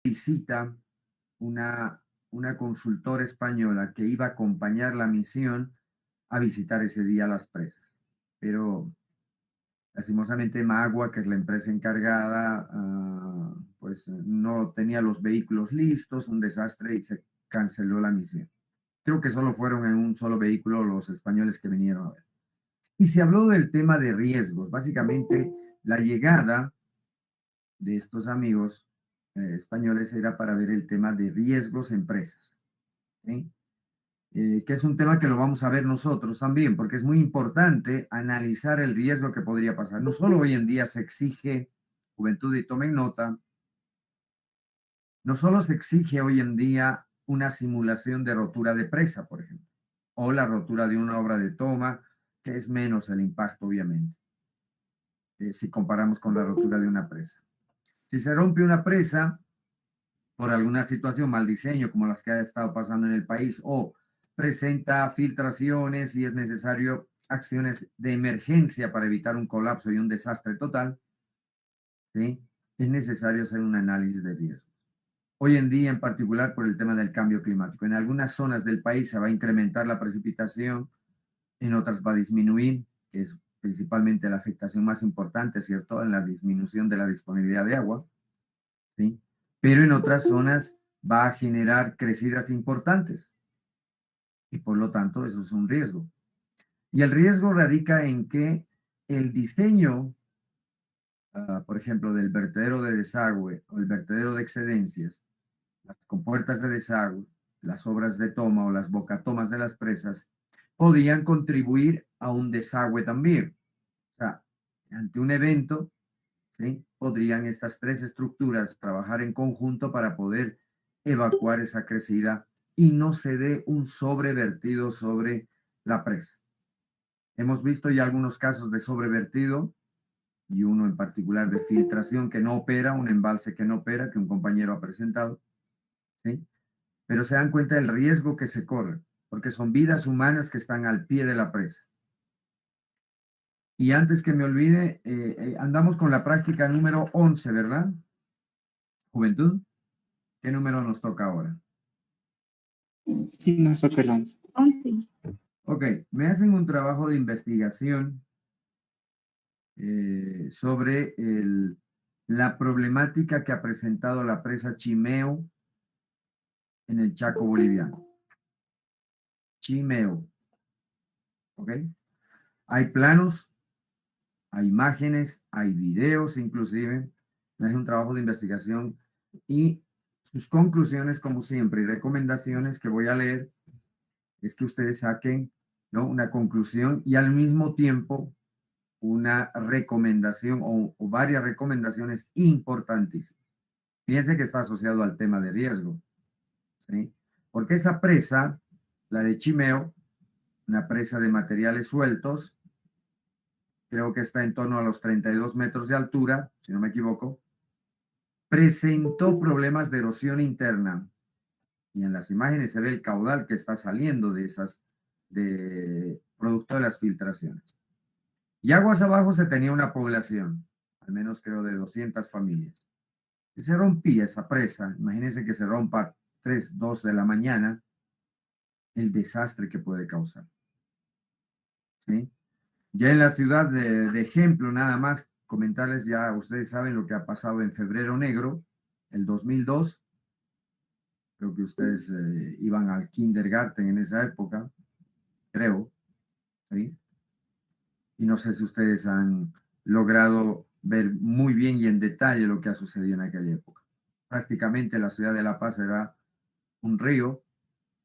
visita una, una consultora española que iba a acompañar la misión a visitar ese día las presas. Pero lastimosamente Magua, que es la empresa encargada, pues no tenía los vehículos listos, un desastre y se canceló la misión. Creo que solo fueron en un solo vehículo los españoles que vinieron a ver. Y se habló del tema de riesgos. Básicamente, la llegada de estos amigos españoles era para ver el tema de riesgos en empresas, ¿sí? Que es un tema que lo vamos a ver nosotros también, porque es muy importante analizar el riesgo que podría pasar. No solo hoy en día se exige, juventud, y tomen nota, no solo se exige hoy en día una simulación de rotura de presa, por ejemplo, o la rotura de una obra de toma, que es menos el impacto, obviamente, si comparamos con la rotura de una presa. Si se rompe una presa por alguna situación, mal diseño, como las que ha estado pasando en el país, o presenta filtraciones y es necesario acciones de emergencia para evitar un colapso y un desastre total, ¿sí? Es necesario hacer un análisis de riesgo. Hoy en día, en particular por el tema del cambio climático, en algunas zonas del país se va a incrementar la precipitación, en otras va a disminuir, que es principalmente la afectación más importante, ¿cierto? En la disminución de la disponibilidad de agua, ¿sí? Pero en otras zonas va a generar crecidas importantes y por lo tanto eso es un riesgo. Y el riesgo radica en que el diseño, por ejemplo, del vertedero de desagüe o el vertedero de excedencias, las compuertas de desagüe, las obras de toma o las bocatomas de las presas, podían contribuir a un desagüe también. O sea, ante un evento, ¿sí? Podrían estas tres estructuras trabajar en conjunto para poder evacuar esa crecida y no se dé un sobrevertido sobre la presa. Hemos visto ya algunos casos de sobrevertido y uno en particular de filtración que no opera, un embalse que no opera, que un compañero ha presentado, ¿sí? Pero se dan cuenta del riesgo que se corre, porque son vidas humanas que están al pie de la presa. Y antes que me olvide, andamos con la práctica número 11, ¿verdad? Juventud, ¿qué número nos toca ahora? Sí, nos toca el 11. Ok, me hacen un trabajo de investigación sobre la problemática que ha presentado la presa Chimeo en el Chaco boliviano. Chimeo, ¿ok? Hay planos, hay imágenes, hay videos inclusive. Es un trabajo de investigación y sus conclusiones, como siempre, y recomendaciones que voy a leer, es que ustedes saquen, ¿no?, una conclusión y al mismo tiempo una recomendación o varias recomendaciones importantísimas. Fíjense que está asociado al tema de riesgo, ¿sí? Porque esa presa, la de Chimeo, una presa de materiales sueltos, creo que está en torno a los 32 metros de altura, si no me equivoco, presentó problemas de erosión interna. Y en las imágenes se ve el caudal que está saliendo de esas, de producto de las filtraciones. Y aguas abajo se tenía una población, al menos creo de 200 familias. Si se rompía esa presa, imagínense que se rompa 3, 2 de la mañana, el desastre que puede causar, ¿sí? Ya en la ciudad de ejemplo, nada más comentarles, ya ustedes saben lo que ha pasado en Febrero Negro, el 2002. Creo que ustedes iban al kindergarten en esa época, creo, ¿sí? Y no sé si ustedes han logrado ver muy bien y en detalle lo que ha sucedido en aquella época. Prácticamente la ciudad de La Paz era un río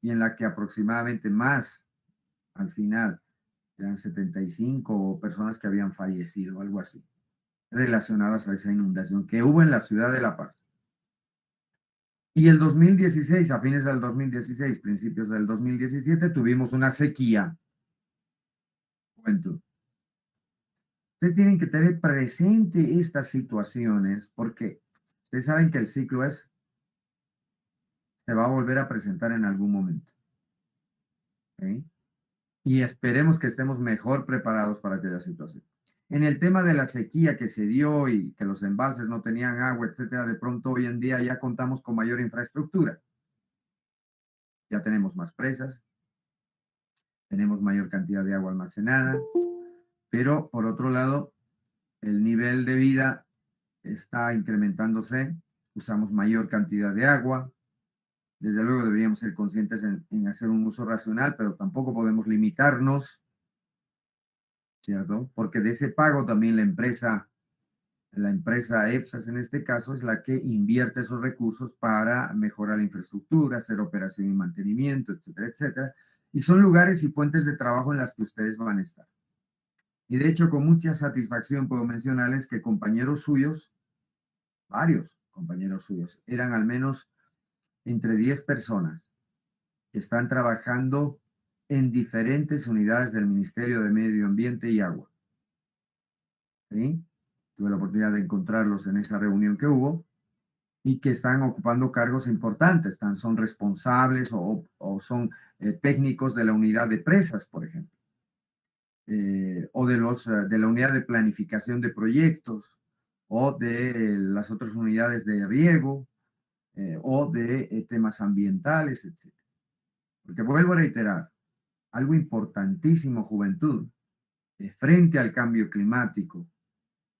y en la que aproximadamente más, al final, eran 75 personas que habían fallecido, algo así, relacionadas a esa inundación que hubo en la ciudad de La Paz. Y el 2016, a fines del 2016, principios del 2017, tuvimos una sequía. Juventud. Ustedes tienen que tener presente estas situaciones porque ustedes saben que el ciclo se va a volver a presentar en algún momento. ¿Okay? Y esperemos que estemos mejor preparados para aquella situación. En el tema de la sequía que se dio y que los embalses no tenían agua, etcétera, de pronto hoy en día ya contamos con mayor infraestructura. Ya tenemos más presas, tenemos mayor cantidad de agua almacenada, pero por otro lado, el nivel de vida está incrementándose, usamos mayor cantidad de agua. Desde luego deberíamos ser conscientes en hacer un uso racional, pero tampoco podemos limitarnos, ¿cierto? Porque de ese pago también la empresa EPSAS en este caso es la que invierte esos recursos para mejorar la infraestructura, hacer operación y mantenimiento, etcétera, etcétera. Y son lugares y fuentes de trabajo en las que ustedes van a estar. Y de hecho, con mucha satisfacción puedo mencionarles que compañeros suyos, varios compañeros suyos, eran al menos entre 10 personas que están trabajando en diferentes unidades del Ministerio de Medio Ambiente y Agua. ¿Sí? Tuve la oportunidad de encontrarlos en esa reunión que hubo y que están ocupando cargos importantes, son responsables o son técnicos de la unidad de presas, por ejemplo, o de la unidad de planificación de proyectos, o de las otras unidades de riego, o de temas ambientales, etc. Porque vuelvo a reiterar, algo importantísimo, juventud, frente al cambio climático,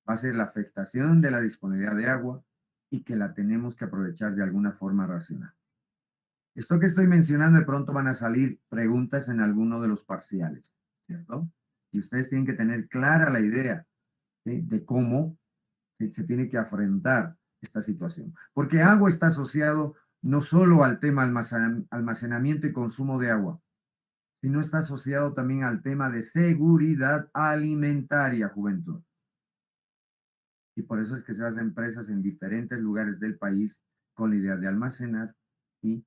va a ser la afectación de la disponibilidad de agua y que la tenemos que aprovechar de alguna forma racional. Esto que estoy mencionando, de pronto van a salir preguntas en alguno de los parciales, ¿cierto? Y ustedes tienen que tener clara la idea, ¿sí?, de cómo se tiene que afrontar esta situación. Porque agua está asociado no solo al tema almacenamiento y consumo de agua, sino está asociado también al tema de seguridad alimentaria, juventud. Y por eso es que se hacen empresas en diferentes lugares del país con la idea de almacenar y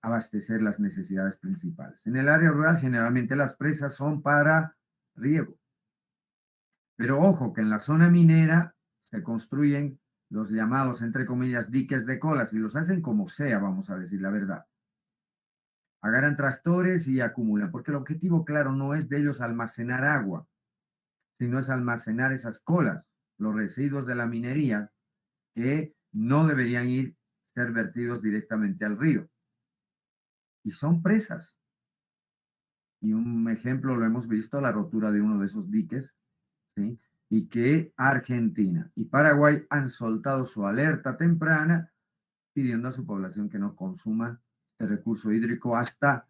abastecer las necesidades principales. En el área rural generalmente las presas son para riego. Pero ojo que en la zona minera se construyen los llamados, entre comillas, diques de colas y los hacen como sea, vamos a decir la verdad. Agarran tractores y acumulan, porque el objetivo, claro, no es de ellos almacenar agua, sino es almacenar esas colas, los residuos de la minería que no deberían ser vertidos directamente al río. Y son presas. Y un ejemplo lo hemos visto, la rotura de uno de esos diques, ¿sí? Y que Argentina y Paraguay han soltado su alerta temprana pidiendo a su población que no consuma el recurso hídrico hasta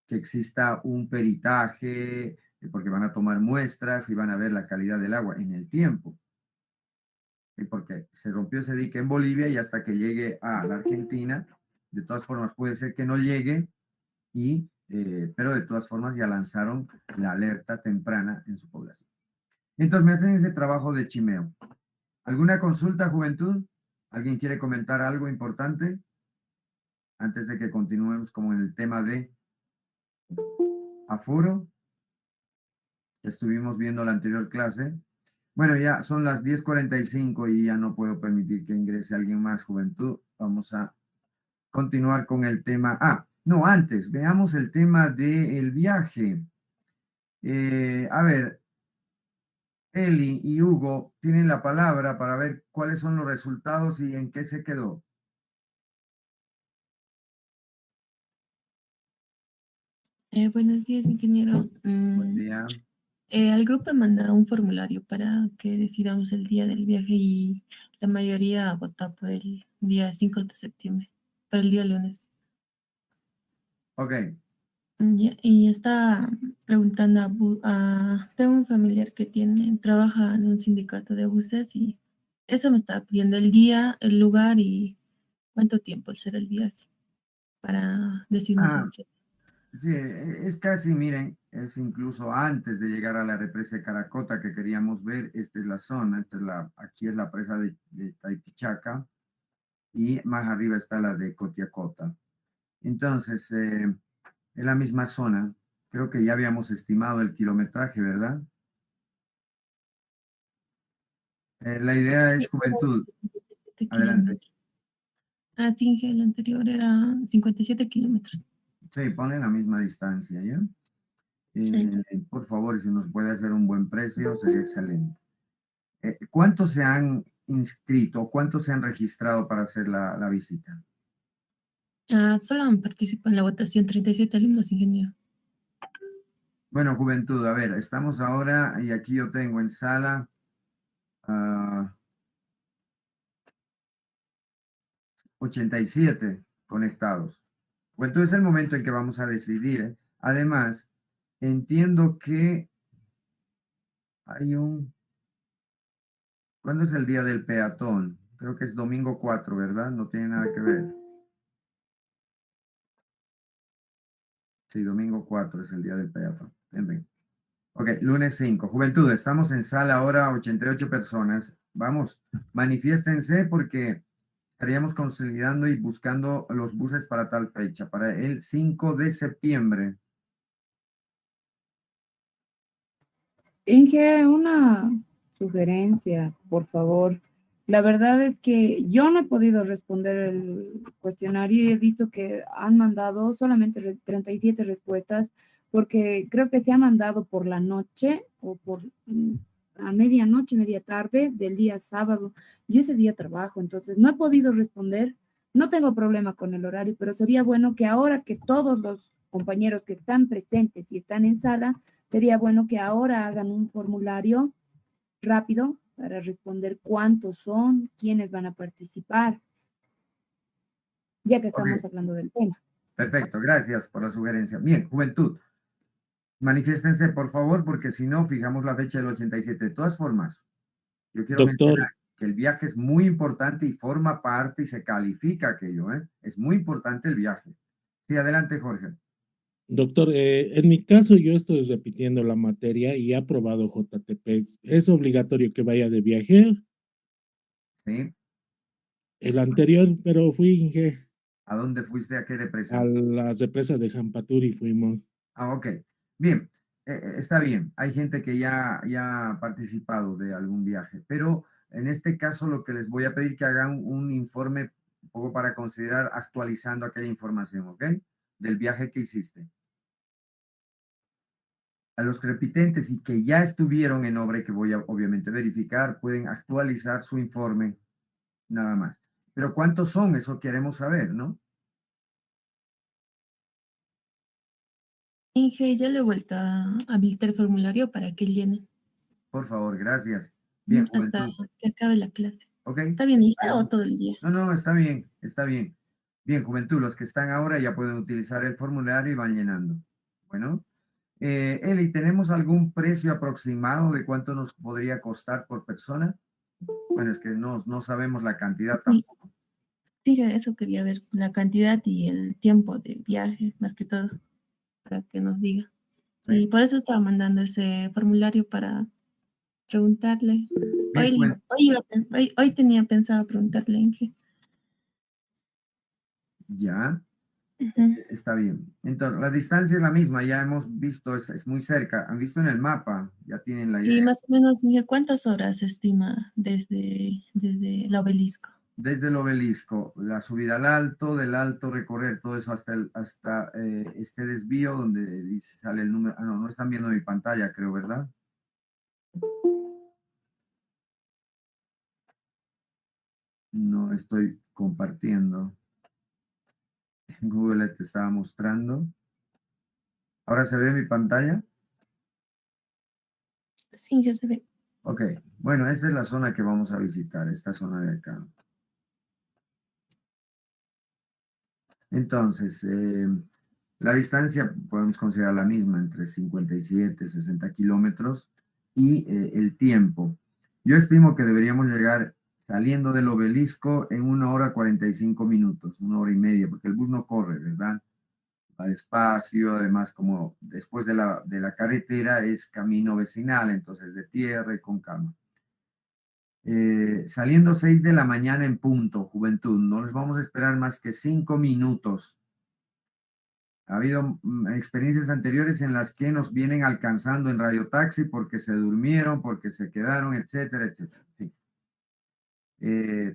que exista un peritaje, porque van a tomar muestras y van a ver la calidad del agua en el tiempo. Porque se rompió ese dique en Bolivia y hasta que llegue a la Argentina, de todas formas puede ser que no llegue, pero de todas formas ya lanzaron la alerta temprana en su población. Entonces me hacen ese trabajo de chimeo. ¿Alguna consulta, juventud? ¿Alguien quiere comentar algo importante? Antes de que continuemos como en el tema de aforo. Estuvimos viendo la anterior clase. Bueno, ya son las 10:45 y ya no puedo permitir que ingrese alguien más, juventud. Vamos a continuar con el tema. No, antes, veamos el tema del viaje. A ver, Eli y Hugo tienen la palabra para ver cuáles son los resultados y en qué se quedó. Buenos días, ingeniero. Buen día. Al grupo manda un formulario para que decidamos el día del viaje y la mayoría vota por el día 5 de septiembre, para el día lunes. Ok. Y está preguntando tengo un familiar que trabaja en un sindicato de buses y eso me está pidiendo el día, el lugar y cuánto tiempo será el viaje para decirnos en qué. Sí, es casi, miren, es incluso antes de llegar a la represa de Caracota que queríamos ver. Esta es la zona, aquí es la presa de Taipichaca y más arriba está la de Cotiacota. Entonces, en la misma zona, creo que ya habíamos estimado el kilometraje, ¿verdad? La idea es Sí, juventud. 57 Adelante. kilómetros. Sí, el anterior era 57 kilómetros. Sí, ponle la misma distancia, ¿ya? Por favor, si nos puede hacer un buen precio, sería excelente. ¿Cuántos se han inscrito? ¿Cuántos se han registrado para hacer la visita? Solo participo en la votación 37 alumnos, ingeniero. Bueno, juventud, a ver, estamos ahora y aquí yo tengo en sala 87 conectados. Juventud, es el momento en que vamos a decidir, ¿eh? Además, entiendo que hay ¿Cuándo es el día del peatón? Creo que es domingo 4, ¿verdad? No tiene nada que ver. Sí, domingo 4 es el día del peatón. Ven. Ok, lunes 5. Juventud, estamos en sala ahora, 88 personas. Vamos, manifiéstense porque estaríamos consolidando y buscando los buses para tal fecha, para el 5 de septiembre. Inge, una sugerencia, por favor. La verdad es que yo no he podido responder el cuestionario y he visto que han mandado solamente 37 respuestas porque creo que se ha mandado por la noche o por a medianoche, media tarde del día sábado. Yo ese día trabajo, entonces no he podido responder. No tengo problema con el horario, pero sería bueno que ahora que todos los compañeros que están presentes y están en sala, sería bueno que ahora hagan un formulario rápido para responder cuántos son, quiénes van a participar, ya que estamos Ok, hablando del tema. perfecto, gracias por la sugerencia. Bien, juventud, manifiéstense por favor, porque si no, fijamos la fecha del 87. De todas formas, yo quiero Doctor, mencionar que el viaje es muy importante y forma parte y se califica aquello, ¿eh? Es muy importante el viaje. Sí, adelante, Jorge. doctor, en mi caso yo estoy repitiendo la materia y he aprobado JTP. ¿Es obligatorio que vaya de viaje? Sí. El anterior, pero fui Inge, ¿A dónde fuiste? ¿A qué represa? a la represa de Jampaturi fuimos. Ok. Bien, está bien. Hay gente que ya ha participado de algún viaje, pero en este caso lo que les voy a pedir que hagan un informe un poco para considerar actualizando aquella información, ¿ok? Del viaje que hiciste. A los repitentes y que ya estuvieron en obra y que voy a obviamente verificar, pueden actualizar su informe nada más. Pero ¿cuántos son? Eso queremos saber, ¿no? Inge, ya le he vuelto a habilitar el formulario para que llene Por favor, gracias. Bien, hasta juventud. que acabe la clase. ¿Ok? ¿Está bien, Inge, o todo el día? No, no, está bien, está bien. Bien, juventud, los que están ahora ya pueden utilizar el formulario y van llenando. Bueno, Eli, ¿tenemos algún precio aproximado de cuánto nos podría costar por persona? Bueno, es que no sabemos la cantidad Sí, tampoco. sí, eso quería ver, la cantidad y el tiempo de viaje, más que todo, para que nos diga. Sí. Y por eso estaba mandando ese formulario para preguntarle. Bien, Hoy tenía pensado preguntarle, Inge. ya, Ujú. está bien. Entonces, la distancia es la misma, ya hemos visto, es muy cerca. Han visto en el mapa, ya tienen la Y idea. más o menos, Inge, ¿cuántas horas se estima desde el obelisco? Desde el obelisco, la subida al alto, del alto recorrer todo eso hasta este desvío donde dice, sale el número. Ah, no, no están viendo mi pantalla, creo, ¿verdad? No estoy compartiendo. En Google te estaba mostrando. ¿Ahora se ve mi pantalla? Sí, Inge, se ve. Ok, bueno, esta es la zona que vamos a visitar, esta zona de acá. Entonces, la distancia podemos considerar la misma, entre 57 y 60 kilómetros, y el tiempo. Yo estimo que deberíamos llegar saliendo del obelisco en 1 hora 45 minutos, 1 hora y media, porque el bus no corre, ¿verdad? Va despacio, además como después de la carretera es camino vecinal, entonces de tierra y con calma. Saliendo 6 de la mañana en punto, juventud, no les vamos a esperar más que 5 minutos. Ha habido experiencias anteriores en las que nos vienen alcanzando en Radio Taxi porque se durmieron, porque se quedaron, etcétera, etcétera. Sí.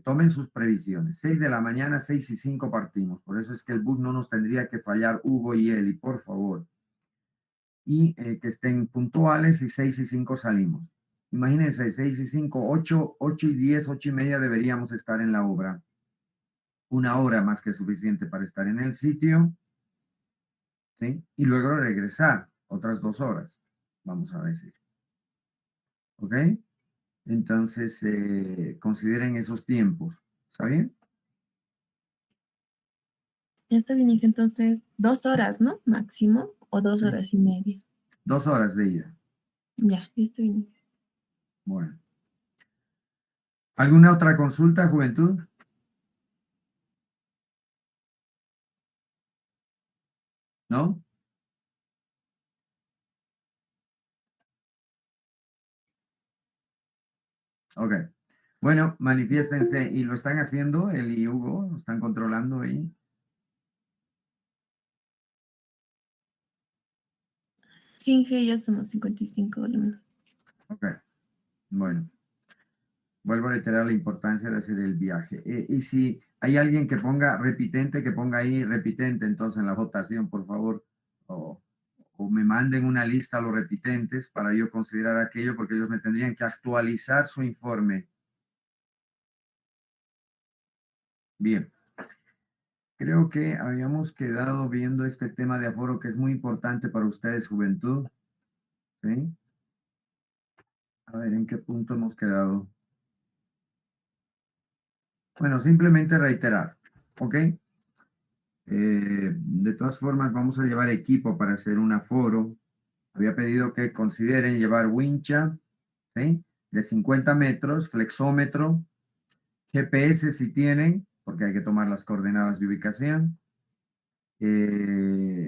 Tomen sus previsiones. 6 de la mañana, 6:05 partimos. Por eso es que el bus no nos tendría que fallar, Hugo y Eli, por favor. y que estén puntuales, y 6 y 5 salimos. Imagínense, 6 y 5, 8 y 10, 8 y media deberíamos estar en la obra. 1 hora más que suficiente para estar en el sitio, ¿sí? Y luego regresar, otras 2 horas, vamos a decir. ¿Ok? Entonces, consideren esos tiempos. ¿Está bien? Ya está bien, hija. Entonces, 2 horas, ¿no? Máximo, o 2 horas y media. 2 horas de ida. Ya está bien. Bueno. ¿Alguna otra consulta, juventud? ¿No? Ok. Bueno, manifiéstense. ¿Y lo están haciendo, él y Hugo? ¿Lo están controlando ahí? Sí, hija, ya somos 55 alumnos. Ok. Bueno. Vuelvo a reiterar la importancia de hacer el viaje. Y si hay alguien que ponga repitente, que ponga ahí repitente, entonces en la votación, por favor, o me manden una lista a los repitentes para yo considerar aquello, porque ellos me tendrían que actualizar su informe. Bien. Creo que habíamos quedado viendo este tema de aforo que es muy importante para ustedes, juventud. ¿Sí? A ver, ¿en qué punto hemos quedado? Bueno, simplemente reiterar, ¿ok? De todas formas, vamos a llevar equipo para hacer un aforo. Había pedido que consideren llevar wincha, ¿sí? De 50 metros, flexómetro, GPS si tienen, porque hay que tomar las coordenadas de ubicación,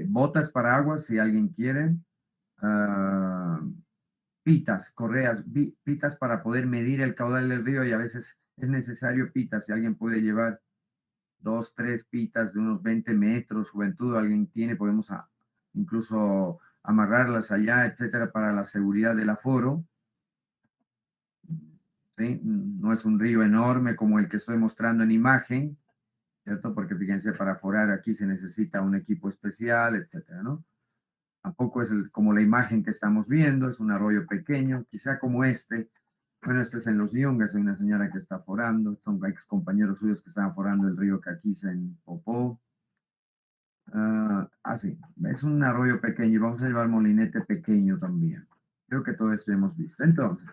botas para agua si alguien quiere, ah, pitas, correas, pitas para poder medir el caudal del río, y a veces es necesario pitas. Si alguien puede llevar 2, 3 pitas de unos 20 metros, juventud, alguien tiene, podemos incluso amarrarlas allá, etcétera, para la seguridad del aforo. ¿Sí? No es un río enorme como el que estoy mostrando en imagen, ¿cierto? Porque fíjense, para aforar aquí se necesita un equipo especial, etcétera, ¿no? Tampoco es como la imagen que estamos viendo, es un arroyo pequeño, quizá como este. Bueno, este es en Los Yungas, hay una señora que está forando, son ex compañeros suyos que están forando el río Caquiza en Popó. Sí, es un arroyo pequeño y vamos a llevar molinete pequeño también. Creo que todo esto hemos visto. Entonces,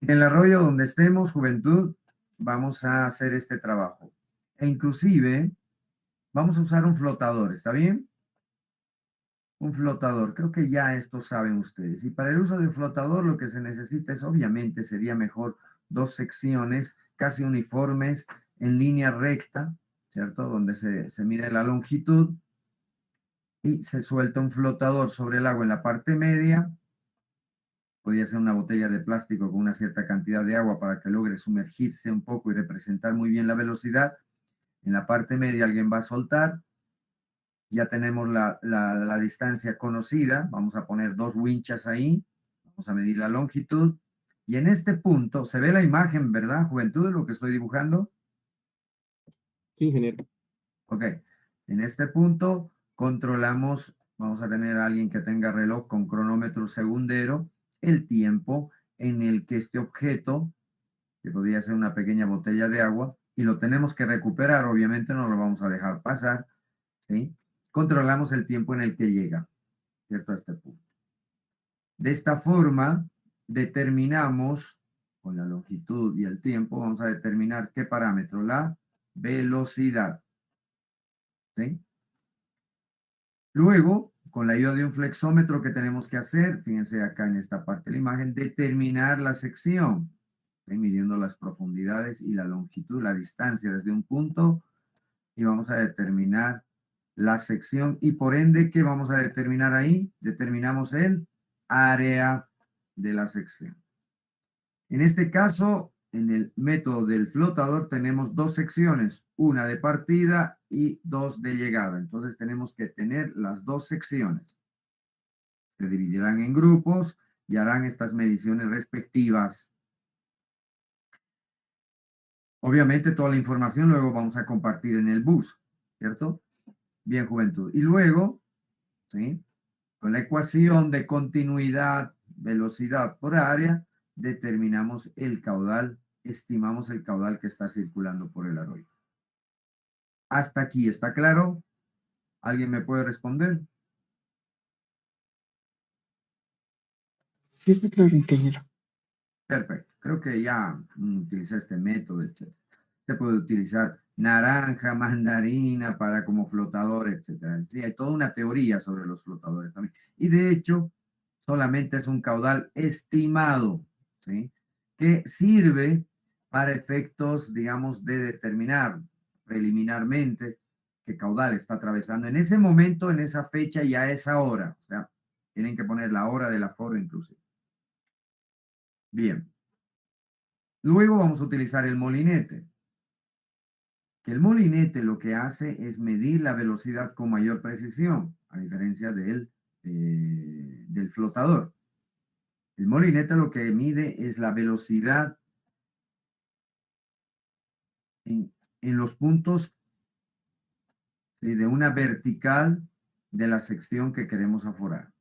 en el arroyo donde estemos, juventud, vamos a hacer este trabajo. E inclusive, vamos a usar un flotador, ¿está bien? Un flotador, creo que ya esto saben ustedes. Y para el uso del flotador lo que se necesita es, obviamente, sería mejor 2 secciones casi uniformes en línea recta, ¿cierto? Donde se mide la longitud y se suelta un flotador sobre el agua en la parte media. Podría ser una botella de plástico con una cierta cantidad de agua para que logre sumergirse un poco y representar muy bien la velocidad. En la parte media alguien va a soltar. Ya tenemos la distancia conocida. Vamos a poner 2 winchas ahí. Vamos a medir la longitud. Y en este punto, se ve la imagen, ¿verdad, juventud? Lo que estoy dibujando. Sí, ingeniero. Ok. En este punto controlamos, vamos a tener a alguien que tenga reloj con cronómetro segundero, el tiempo en el que este objeto, que podría ser una pequeña botella de agua, y lo tenemos que recuperar, obviamente no lo vamos a dejar pasar, ¿sí? Controlamos el tiempo en el que llega, ¿cierto? A este punto. De esta forma, determinamos, con la longitud y el tiempo, vamos a determinar qué parámetro, la velocidad, ¿sí? Luego, con la ayuda de un flexómetro, ¿qué tenemos que hacer? Fíjense acá en esta parte de la imagen, determinar la sección, ¿sí? Midiendo las profundidades y la longitud, la distancia desde un punto, y vamos a determinar la sección, y por ende, ¿qué vamos a determinar ahí? Determinamos el área de la sección. En este caso, en el método del flotador tenemos 2 secciones, una de partida y 2 de llegada. Entonces tenemos que tener las 2 secciones. Se dividirán en grupos y harán estas mediciones respectivas. Obviamente toda la información luego vamos a compartir en el bus, ¿cierto? Bien, juventud. Y luego, ¿sí? Con la ecuación de continuidad, velocidad por área, determinamos el caudal, estimamos el caudal que está circulando por el arroyo. ¿Hasta aquí está claro? ¿Alguien me puede responder? Sí, está claro, ingeniero. Perfecto. Creo que ya utilicé este método, etc. Se puede utilizar naranja, mandarina para como flotador, etc. Sí, hay toda una teoría sobre los flotadores también. Y de hecho, solamente es un caudal estimado, ¿sí? Que sirve para efectos, digamos, de determinar preliminarmente qué caudal está atravesando en ese momento, en esa fecha y a esa hora. O sea, tienen que poner la hora del aforo inclusive. Bien. Luego vamos a utilizar el molinete. Que el molinete lo que hace es medir la velocidad con mayor precisión, a diferencia del flotador. El molinete lo que mide es la velocidad en los puntos de una vertical de la sección que queremos aforar.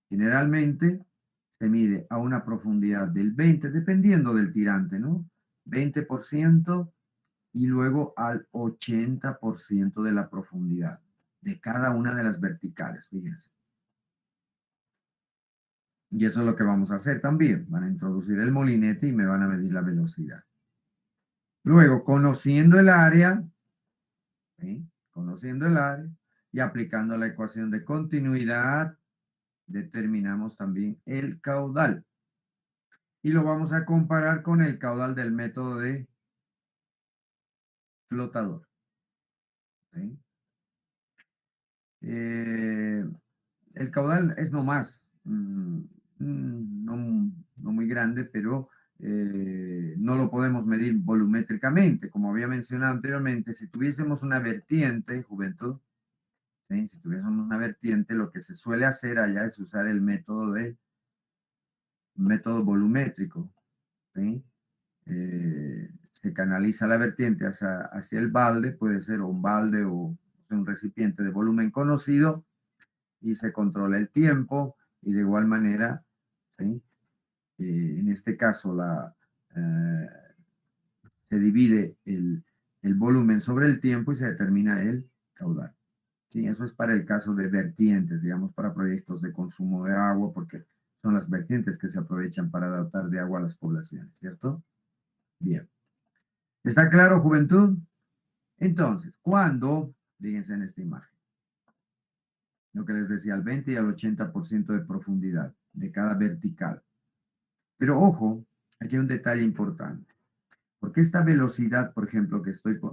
Generalmente se mide a una profundidad del 20, dependiendo del tirante, ¿no? 20% y luego al 80% de la profundidad de cada una de las verticales, fíjense. Y eso es lo que vamos a hacer también. Van a introducir el molinete y me van a medir la velocidad. Luego, conociendo el área, ¿sí? Conociendo el área y aplicando la ecuación de continuidad, determinamos también el caudal. Y lo vamos a comparar con el caudal del método de flotador. ¿Sí? El caudal es no más, no muy grande, pero no lo podemos medir volumétricamente. Como había mencionado anteriormente, si tuviésemos una vertiente, juventud, ¿sí? Si tuviésemos una vertiente, lo que se suele hacer allá es usar el método volumétrico, ¿sí? Se canaliza la vertiente hacia el balde, puede ser un balde o un recipiente de volumen conocido, y se controla el tiempo, y de igual manera, ¿sí? En este caso se divide el volumen sobre el tiempo y se determina el caudal. Sí, eso es para el caso de vertientes, digamos, para proyectos de consumo de agua, porque son las vertientes que se aprovechan para dotar de agua a las poblaciones, ¿cierto? Bien. ¿Está claro, juventud? Entonces, cuando, fíjense en esta imagen, lo que les decía, al 20 y al 80% de profundidad de cada vertical. Pero ojo, aquí hay un detalle importante. Porque esta velocidad, por ejemplo,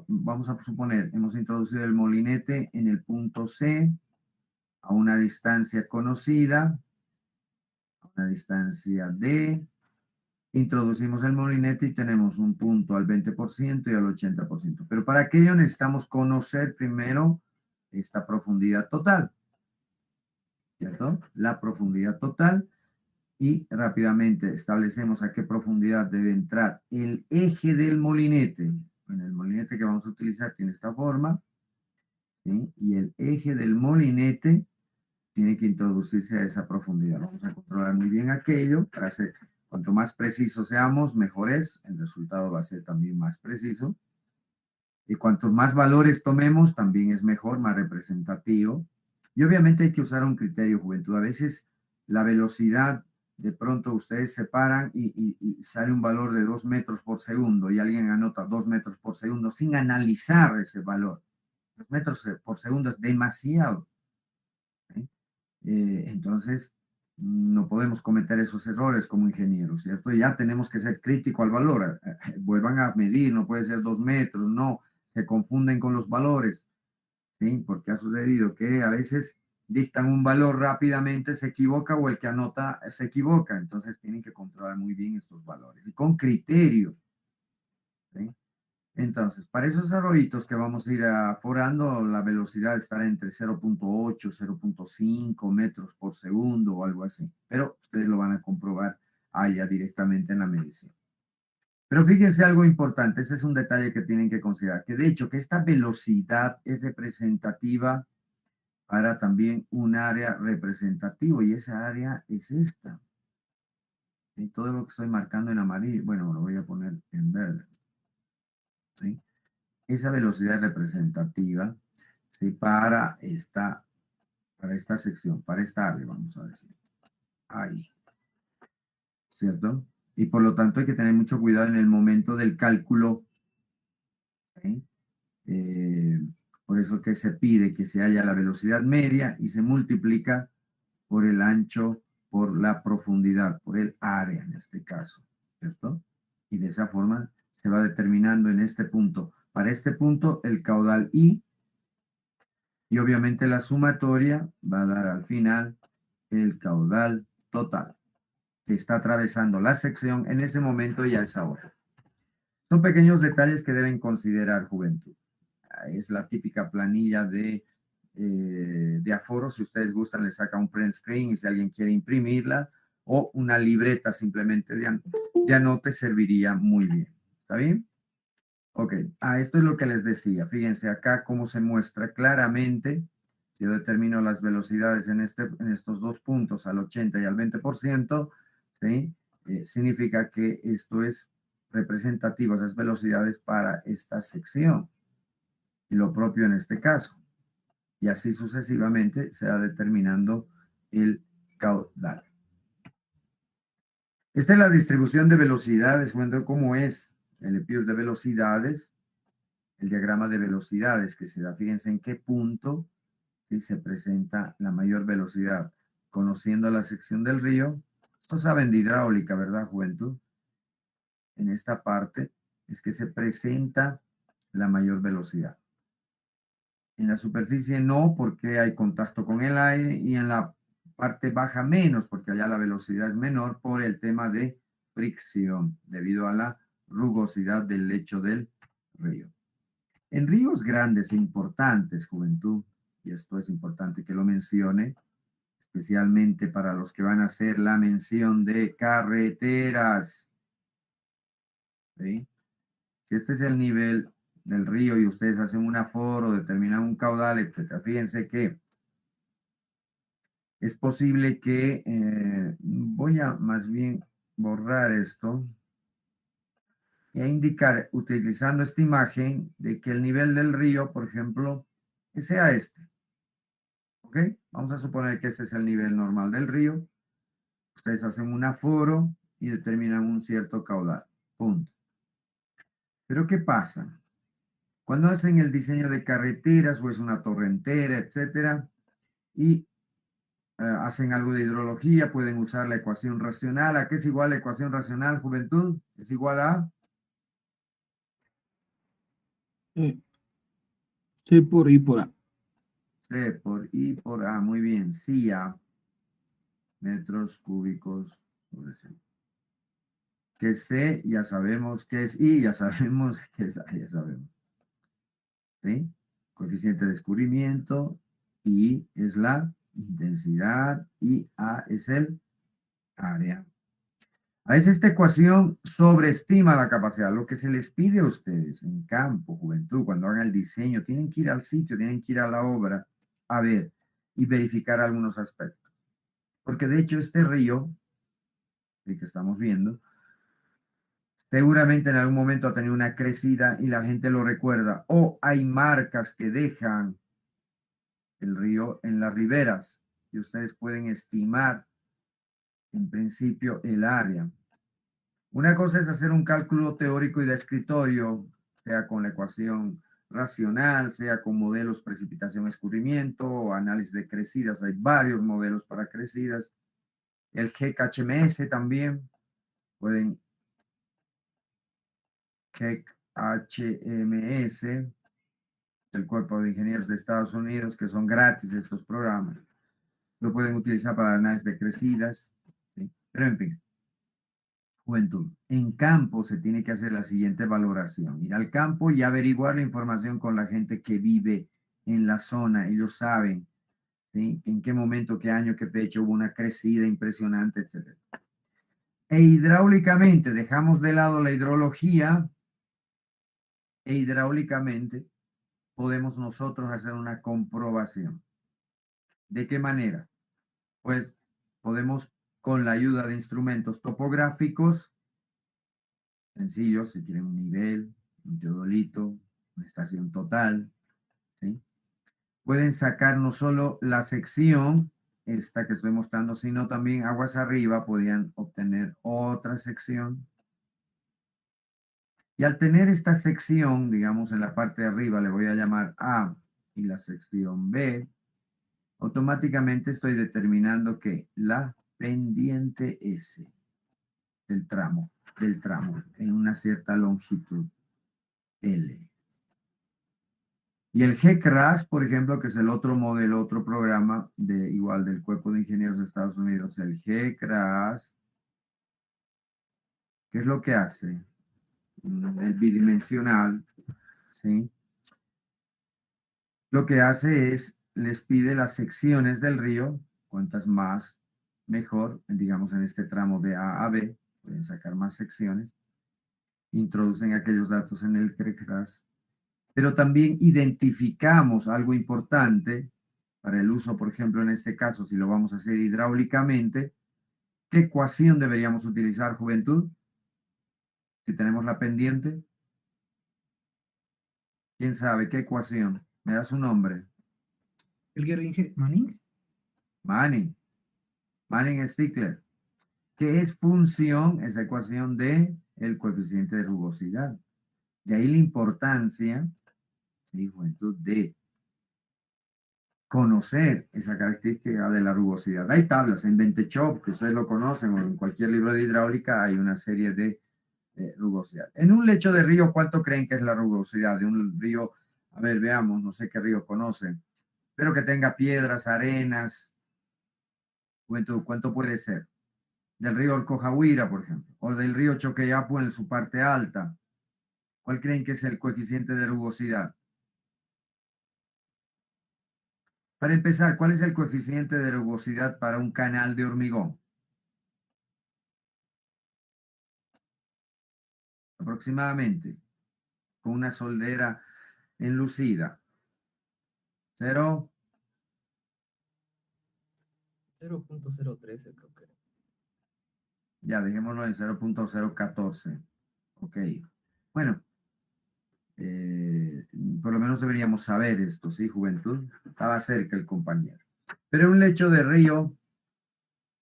vamos a suponer, hemos introducido el molinete en el punto C, a una distancia conocida, a una distancia D, introducimos el molinete y tenemos un punto al 20% y al 80%. Pero para aquello necesitamos conocer primero esta profundidad total, ¿cierto? La profundidad total, y rápidamente establecemos a qué profundidad debe entrar el eje del molinete. Bueno, el molinete que vamos a utilizar tiene esta forma, ¿sí? Y el eje del molinete tiene que introducirse a esa profundidad. Vamos a controlar muy bien aquello para hacer, cuanto más precisos seamos, mejor es. El resultado va a ser también más preciso. Y cuantos más valores tomemos, también es mejor, más representativo. Y obviamente hay que usar un criterio, juventud. A veces la velocidad, de pronto ustedes se paran y sale un valor de 2 metros por segundo y alguien anota 2 metros por segundo sin analizar ese valor. 2 metros por segundo es demasiado. ¿Sí? Entonces, no podemos cometer esos errores como ingenieros, ¿cierto? Ya tenemos que ser crítico al valor. Vuelvan a medir, no puede ser 2 metros, no, se confunden con los valores, ¿sí? Porque ha sucedido que a veces dictan un valor rápidamente, se equivoca, o el que anota se equivoca. Entonces tienen que controlar muy bien estos valores y con criterio, ¿sí? Entonces, para esos arroyitos que vamos a ir aforando, la velocidad estará entre 0.8, 0.5 metros por segundo o algo así. Pero ustedes lo van a comprobar allá directamente en la medición. Pero fíjense algo importante, ese es un detalle que tienen que considerar, que de hecho que esta velocidad es representativa para también un área representativa, y esa área es esta. Y todo lo que estoy marcando en amarillo, bueno, lo voy a poner en verde. ¿Sí? Esa velocidad representativa, ¿sí? Para esta sección, para esta área, vamos a decir. Ahí. ¿Cierto? Y por lo tanto hay que tener mucho cuidado en el momento del cálculo. ¿Sí? Por eso que se pide que se haya la velocidad media y se multiplica por el ancho, por la profundidad, por el área en este caso, ¿cierto? Y de esa forma se va determinando en este punto. Para este punto el caudal I, y obviamente la sumatoria va a dar al final el caudal total que está atravesando la sección en ese momento y a esa hora. Son pequeños detalles que deben considerar, juventud. Es la típica planilla de aforo. Si ustedes gustan, le saca un print screen y si alguien quiere imprimirla, o una libreta simplemente de anote serviría muy bien. ¿Está bien? Ok. Esto es lo que les decía. Fíjense acá cómo se muestra claramente. Yo determino las velocidades en estos dos puntos, al 80 y al 20%, ¿sí? Significa que esto es representativo, esas velocidades para esta sección. Y lo propio en este caso. Y así sucesivamente se va determinando el caudal. Esta es la distribución de velocidades, cuando cómo es el EPIR de velocidades, el diagrama de velocidades que se da. Fíjense en qué punto ¿sí? Se presenta la mayor velocidad. Conociendo la sección del río, esto saben de hidráulica, ¿verdad, juventud? En esta parte es que se presenta la mayor velocidad. En la superficie no, porque hay contacto con el aire, y en la parte baja menos, porque allá la velocidad es menor por el tema de fricción, debido a la rugosidad del lecho del río. En ríos grandes e importantes, juventud, y esto es importante que lo mencione, especialmente para los que van a hacer la mención de carreteras. ¿Sí? Si este es el nivel del río y ustedes hacen un aforo, determinan un caudal, etc. Fíjense que es posible que, voy a más bien borrar esto e indicar, utilizando esta imagen, de que el nivel del río, por ejemplo, que sea este. ¿Ok? Vamos a suponer que este es el nivel normal del río. Ustedes hacen un aforo y determinan un cierto caudal. Punto. Pero ¿qué pasa? Cuando hacen el diseño de carreteras o es una torrentera, etcétera, y hacen algo de hidrología, pueden usar la ecuación racional. ¿A qué es igual la ecuación racional, juventud? Es igual a C por I por A. C por I por A. Muy bien. Sí, A metros cúbicos sobre C. Que es C, ya sabemos que es I, ya sabemos que es A, ya sabemos. ¿Sí? Coeficiente de descubrimiento, I es la intensidad y A es el área. A veces esta ecuación sobreestima la capacidad. Lo que se les pide a ustedes en campo, juventud, cuando hagan el diseño, tienen que ir al sitio, tienen que ir a la obra a ver y verificar algunos aspectos. Porque de hecho este río, el que estamos viendo, seguramente en algún momento ha tenido una crecida y la gente lo recuerda. O hay marcas que dejan el río en las riberas y ustedes pueden estimar en principio el área. Una cosa es hacer un cálculo teórico y de escritorio, sea con la ecuación racional, sea con modelos precipitación escurrimiento o análisis de crecidas. Hay varios modelos para crecidas. El GHMS también pueden HMS, el Cuerpo de Ingenieros de Estados Unidos, que son gratis estos programas. Lo pueden utilizar para análisis de crecidas, ¿sí? Pero en fin, juventud. En campo se tiene que hacer la siguiente valoración. Ir al campo y averiguar la información con la gente que vive en la zona. Ellos saben, ¿sí? En qué momento, qué año, qué fecha hubo una crecida impresionante, etc. E hidráulicamente, dejamos de lado la hidrología, e hidráulicamente podemos nosotros hacer una comprobación. ¿De qué manera? Pues podemos, con la ayuda de instrumentos topográficos, sencillos, si tienen un nivel, un teodolito, una estación total, ¿sí? Pueden sacar no solo la sección, esta que estoy mostrando, sino también aguas arriba podían obtener otra sección. Y al tener esta sección, digamos en la parte de arriba, le voy a llamar A y la sección B, automáticamente estoy determinando que la pendiente S del tramo, en una cierta longitud L. Y el GCRAS, por ejemplo, que es el otro modelo, otro programa de igual del Cuerpo de Ingenieros de Estados Unidos, el GCRAS, ¿qué es lo que hace? El bidimensional, ¿sí? Lo que hace es, les pide las secciones del río, cuantas más, mejor, digamos en este tramo de A a B, pueden sacar más secciones, introducen aquellos datos en el GCRAS, pero también identificamos algo importante para el uso, por ejemplo, en este caso, si lo vamos a hacer hidráulicamente, ¿qué ecuación deberíamos utilizar, juventud? Si tenemos la pendiente. ¿Quién sabe qué ecuación? ¿Me da su nombre? Manning. Manning-Stickler. ¿Qué es función? Esa ecuación de el coeficiente de rugosidad. De ahí la importancia, sí, juventud, de conocer esa característica de la rugosidad. Hay tablas en VenteShop, que ustedes lo conocen, o en cualquier libro de hidráulica hay una serie de rugosidad. En un lecho de río, ¿cuánto creen que es la rugosidad de un río? A ver, veamos, no sé qué río conocen, pero que tenga piedras, arenas. ¿Cuánto puede ser? Del río Alcojahuira, por ejemplo, o del río Choqueyapu en su parte alta. ¿Cuál creen que es el coeficiente de rugosidad? Para empezar, ¿cuál es el coeficiente de rugosidad para un canal de hormigón? Aproximadamente, con una soldera enlucida. 0. 0.013 creo que. Ya, dejémoslo en 0.014. Ok. Bueno, por lo menos deberíamos saber esto, ¿sí, juventud? Estaba cerca el compañero. Pero un lecho de río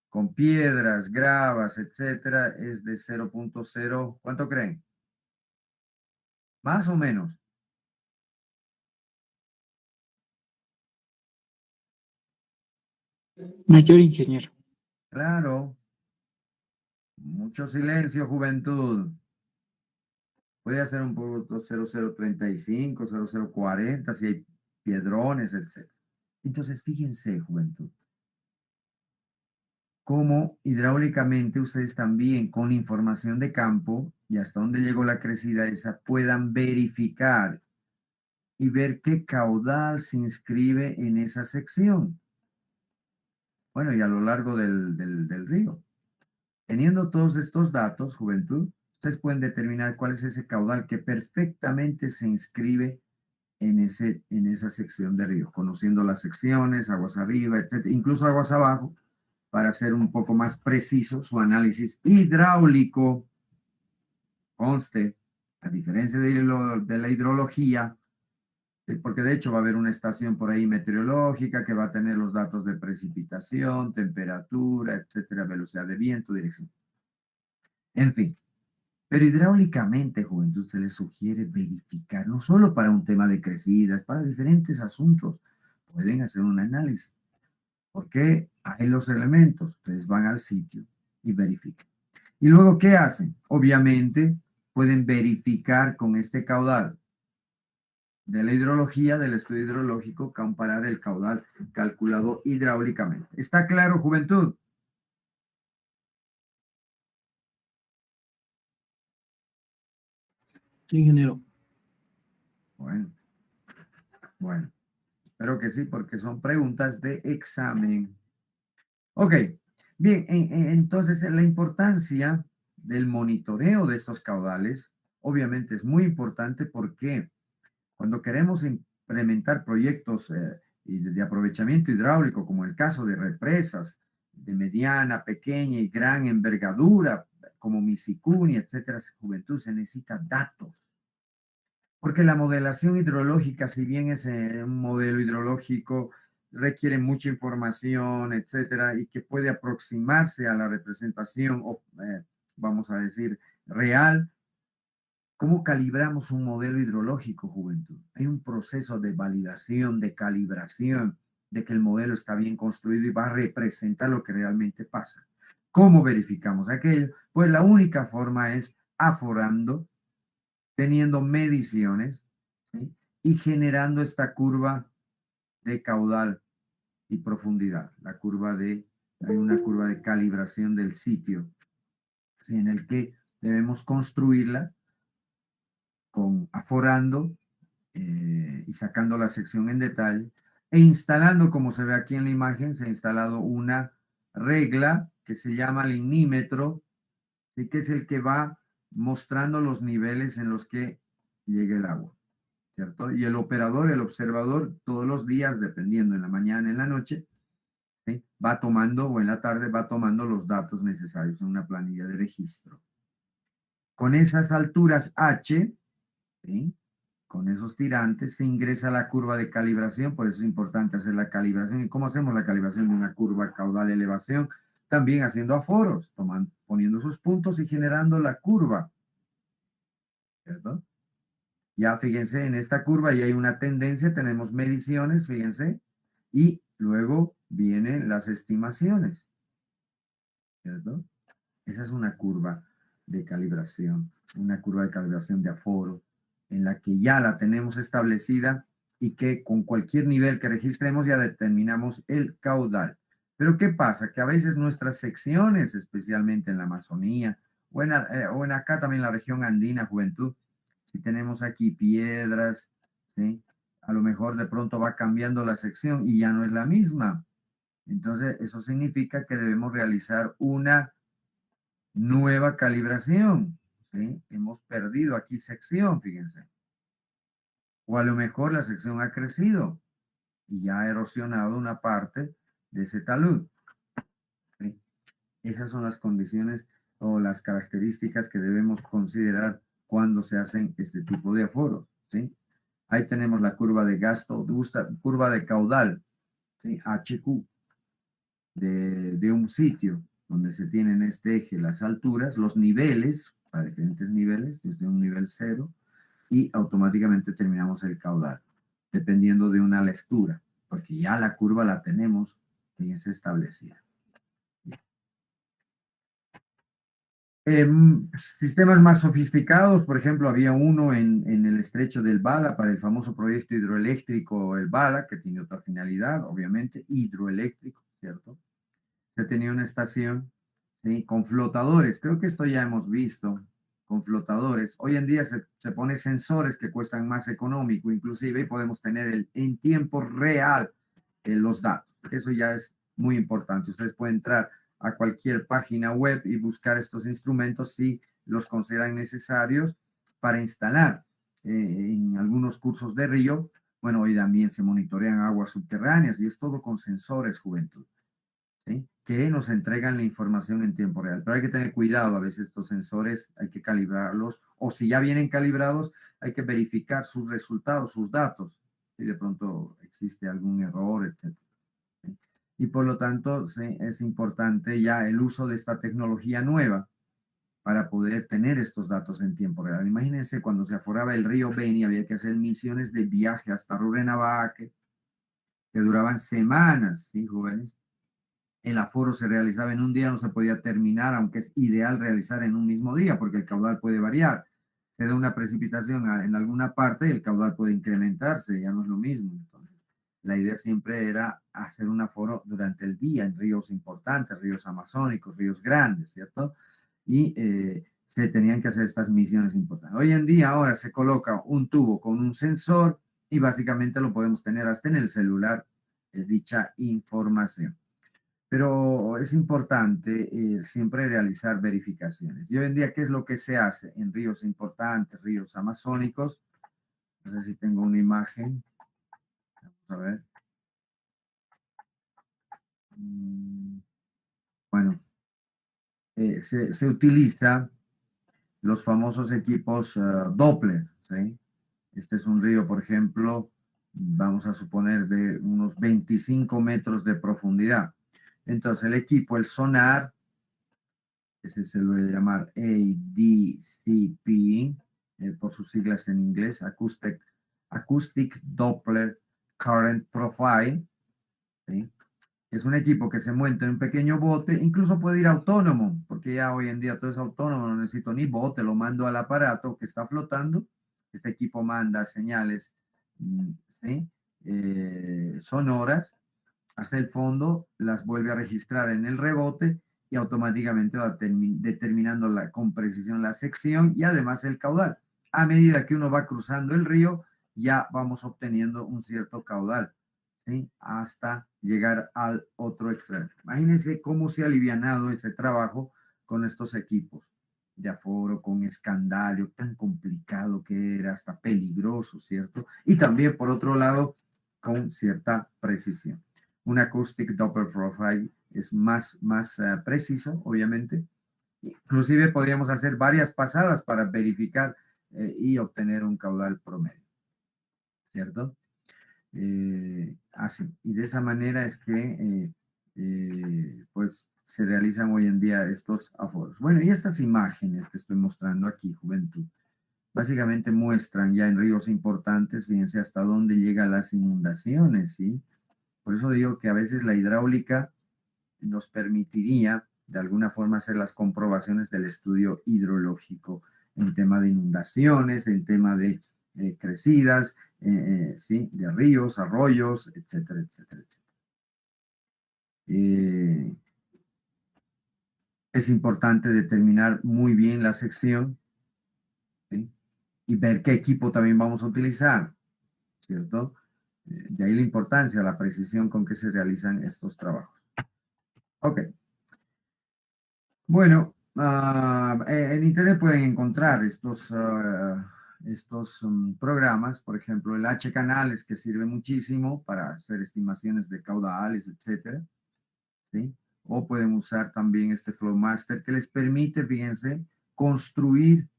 con piedras, gravas, etcétera, es de 0.0. ¿Cuánto creen? ¿Más o menos? Mayor, ingeniero. Claro. Mucho silencio, juventud. Puede ser un poco 0035, 0040, si hay piedrones, etc. Entonces, fíjense, juventud, cómo hidráulicamente ustedes también con información de campo y hasta dónde llegó la crecida esa, puedan verificar y ver qué caudal se inscribe en esa sección. Bueno, y a lo largo del río. Teniendo todos estos datos, juventud, ustedes pueden determinar cuál es ese caudal que perfectamente se inscribe en esa sección de río, conociendo las secciones, aguas arriba, etc., incluso aguas abajo, para hacer un poco más preciso su análisis hidráulico. Conste, a diferencia de la hidrología, porque de hecho va a haber una estación por ahí meteorológica que va a tener los datos de precipitación, temperatura, etcétera, velocidad de viento, dirección. En fin, pero hidráulicamente, juventud, se les sugiere verificar, no solo para un tema de crecidas, para diferentes asuntos. Pueden hacer un análisis. Porque hay los elementos. Ustedes van al sitio y verifican. Y luego, ¿qué hacen? Obviamente, pueden verificar con este caudal de la hidrología, del estudio hidrológico, comparar el caudal calculado hidráulicamente. ¿Está claro, juventud? Sí, ingeniero. Bueno, espero que sí, porque son preguntas de examen. Ok, bien, entonces la importancia del monitoreo de estos caudales, obviamente es muy importante porque cuando queremos implementar proyectos y de aprovechamiento hidráulico, como el caso de represas de mediana, pequeña y gran envergadura, como Misicuni, etcétera, juventud, se necesita datos. Porque la modelación hidrológica, si bien es un modelo hidrológico, requiere mucha información, etcétera, y que puede aproximarse a la representación, vamos a decir, real. ¿Cómo calibramos un modelo hidrológico, juventud? Hay un proceso de validación, de calibración, de que el modelo está bien construido y va a representar lo que realmente pasa. ¿Cómo verificamos aquello? Pues la única forma es aforando, teniendo mediciones, ¿sí? Y generando esta curva de caudal y profundidad. Hay una curva de calibración del sitio, ¿sí? En el que debemos construirla aforando y sacando la sección en detalle e instalando, como se ve aquí en la imagen, se ha instalado una regla que se llama linímetro, ¿sí? Que es el que va mostrando los niveles en los que llega el agua, ¿cierto? Y el operador, el observador, todos los días, dependiendo en la mañana, en la noche, ¿sí? Va tomando, o en la tarde, va tomando los datos necesarios en una planilla de registro. Con esas alturas H, ¿sí? Con esos tirantes se ingresa a la curva de calibración, por eso es importante hacer la calibración. ¿Y cómo hacemos la calibración de una curva caudal-elevación? También haciendo aforos, poniendo sus puntos y generando la curva, ¿cierto? Ya fíjense, en esta curva ya hay una tendencia, tenemos mediciones, fíjense, y luego vienen las estimaciones, ¿cierto? Esa es una curva de calibración de aforo, en la que ya la tenemos establecida y que con cualquier nivel que registremos ya determinamos el caudal. Pero ¿qué pasa? Que a veces nuestras secciones, especialmente en la Amazonía, o en acá también la región andina, juventud, si tenemos aquí piedras, ¿sí? A lo mejor de pronto va cambiando la sección y ya no es la misma. Entonces, eso significa que debemos realizar una nueva calibración, ¿sí? Hemos perdido aquí sección, fíjense. O a lo mejor la sección ha crecido y ya ha erosionado una parte de ese talud, ¿sí? Esas son las condiciones o las características que debemos considerar cuando se hacen este tipo de aforos, ¿sí? Ahí tenemos la curva de gasto, curva de caudal, ¿sí? HQ, de un sitio donde se tienen este eje, las alturas, los niveles, para diferentes niveles, desde un nivel 0, y automáticamente terminamos el caudal, dependiendo de una lectura, porque ya la curva la tenemos bien establecida. Sistemas más sofisticados, por ejemplo, había uno en el estrecho del Bala para el famoso proyecto hidroeléctrico El Bala, que tiene otra finalidad, obviamente, hidroeléctrico, ¿cierto? Se tenía una estación, ¿sí? Con flotadores, creo que esto ya hemos visto, con flotadores. Hoy en día se pone sensores que cuestan más económico, inclusive, y podemos tener en tiempo real los datos. Eso ya es muy importante. Ustedes pueden entrar a cualquier página web y buscar estos instrumentos si los consideran necesarios para instalar. En algunos cursos de río, bueno, hoy también se monitorean aguas subterráneas y es todo con sensores, juventud, ¿sí? Que nos entregan la información en tiempo real. Pero hay que tener cuidado, a veces estos sensores hay que calibrarlos, o si ya vienen calibrados, hay que verificar sus resultados, sus datos, si de pronto existe algún error, etc. ¿Sí? Y por lo tanto, sí, es importante ya el uso de esta tecnología nueva para poder tener estos datos en tiempo real. Imagínense cuando se aforaba el río Beni, había que hacer misiones de viaje hasta Rurrenabaque, que duraban semanas, ¿sí, jóvenes? El aforo se realizaba en un día, no se podía terminar, aunque es ideal realizar en un mismo día, porque el caudal puede variar. Se da una precipitación en alguna parte y el caudal puede incrementarse, ya no es lo mismo. Entonces, la idea siempre era hacer un aforo durante el día en ríos importantes, ríos amazónicos, ríos grandes, ¿cierto? Y se tenían que hacer estas misiones importantes. Hoy en día, ahora se coloca un tubo con un sensor y básicamente lo podemos tener hasta en el celular, dicha información. Pero es importante siempre realizar verificaciones. Y hoy en día, ¿qué es lo que se hace en ríos importantes, ríos amazónicos? No sé si tengo una imagen. Vamos a ver. Bueno, se utiliza los famosos equipos Doppler, ¿sí? Este es un río, por ejemplo, vamos a suponer de unos 25 metros de profundidad. Entonces el equipo, el sonar, ese se lo voy a llamar ADCP, por sus siglas en inglés, Acoustic Doppler Current Profile, ¿sí? Es un equipo que se monta en un pequeño bote, incluso puede ir autónomo, porque ya hoy en día todo es autónomo, no necesito ni bote, lo mando al aparato que está flotando. Este equipo manda señales, ¿sí? Sonoras hacia el fondo, las vuelve a registrar en el rebote y automáticamente va determinando con precisión la sección y además el caudal. A medida que uno va cruzando el río, ya vamos obteniendo un cierto caudal, ¿sí? Hasta llegar al otro extremo. Imagínense cómo se ha alivianado ese trabajo con estos equipos de aforo, con escandallo, tan complicado que era, hasta peligroso, ¿cierto? Y también, por otro lado, con cierta precisión. Un acoustic Doppler profile es más preciso, obviamente. Inclusive podríamos hacer varias pasadas para verificar y obtener un caudal promedio, ¿cierto? Así. Y de esa manera es que pues se realizan hoy en día estos aforos. Bueno, y estas imágenes que estoy mostrando aquí, juventud, básicamente muestran ya en ríos importantes, fíjense hasta dónde llegan las inundaciones, ¿sí? Por eso digo que a veces la hidráulica nos permitiría de alguna forma hacer las comprobaciones del estudio hidrológico en tema de inundaciones, en tema de crecidas, ¿sí? De ríos, arroyos, etcétera, etcétera, etcétera. Es importante determinar muy bien la sección, ¿sí? Y ver qué equipo también vamos a utilizar, ¿cierto? De ahí la importancia, la precisión con que se realizan estos trabajos. Ok. Bueno, en Internet pueden encontrar estos programas, por ejemplo, el H-Canales, que sirve muchísimo para hacer estimaciones de caudales, etcétera, ¿sí? O pueden usar también este Flowmaster, que les permite, fíjense, construir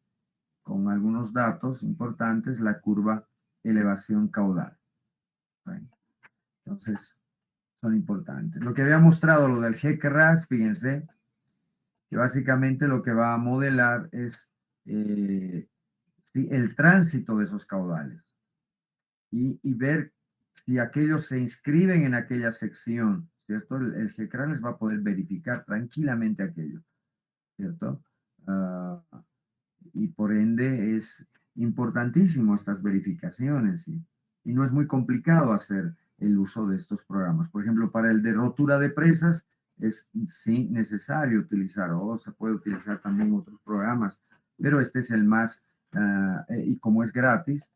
con algunos datos importantes la curva elevación caudal, ¿sí? Entonces, son importantes. Lo que había mostrado, lo del GCRAS, fíjense, que básicamente lo que va a modelar es ¿sí? el tránsito de esos caudales y ver si aquellos se inscriben en aquella sección, ¿cierto? El GCRAN les va a poder verificar tranquilamente aquello, ¿cierto? Y por ende es importantísimo estas verificaciones, ¿sí? Y no es muy complicado hacer el uso de estos programas. Por ejemplo, para el de rotura de presas es sí necesario utilizar, o se puede utilizar también otros programas, pero este es el más, y como es gratis,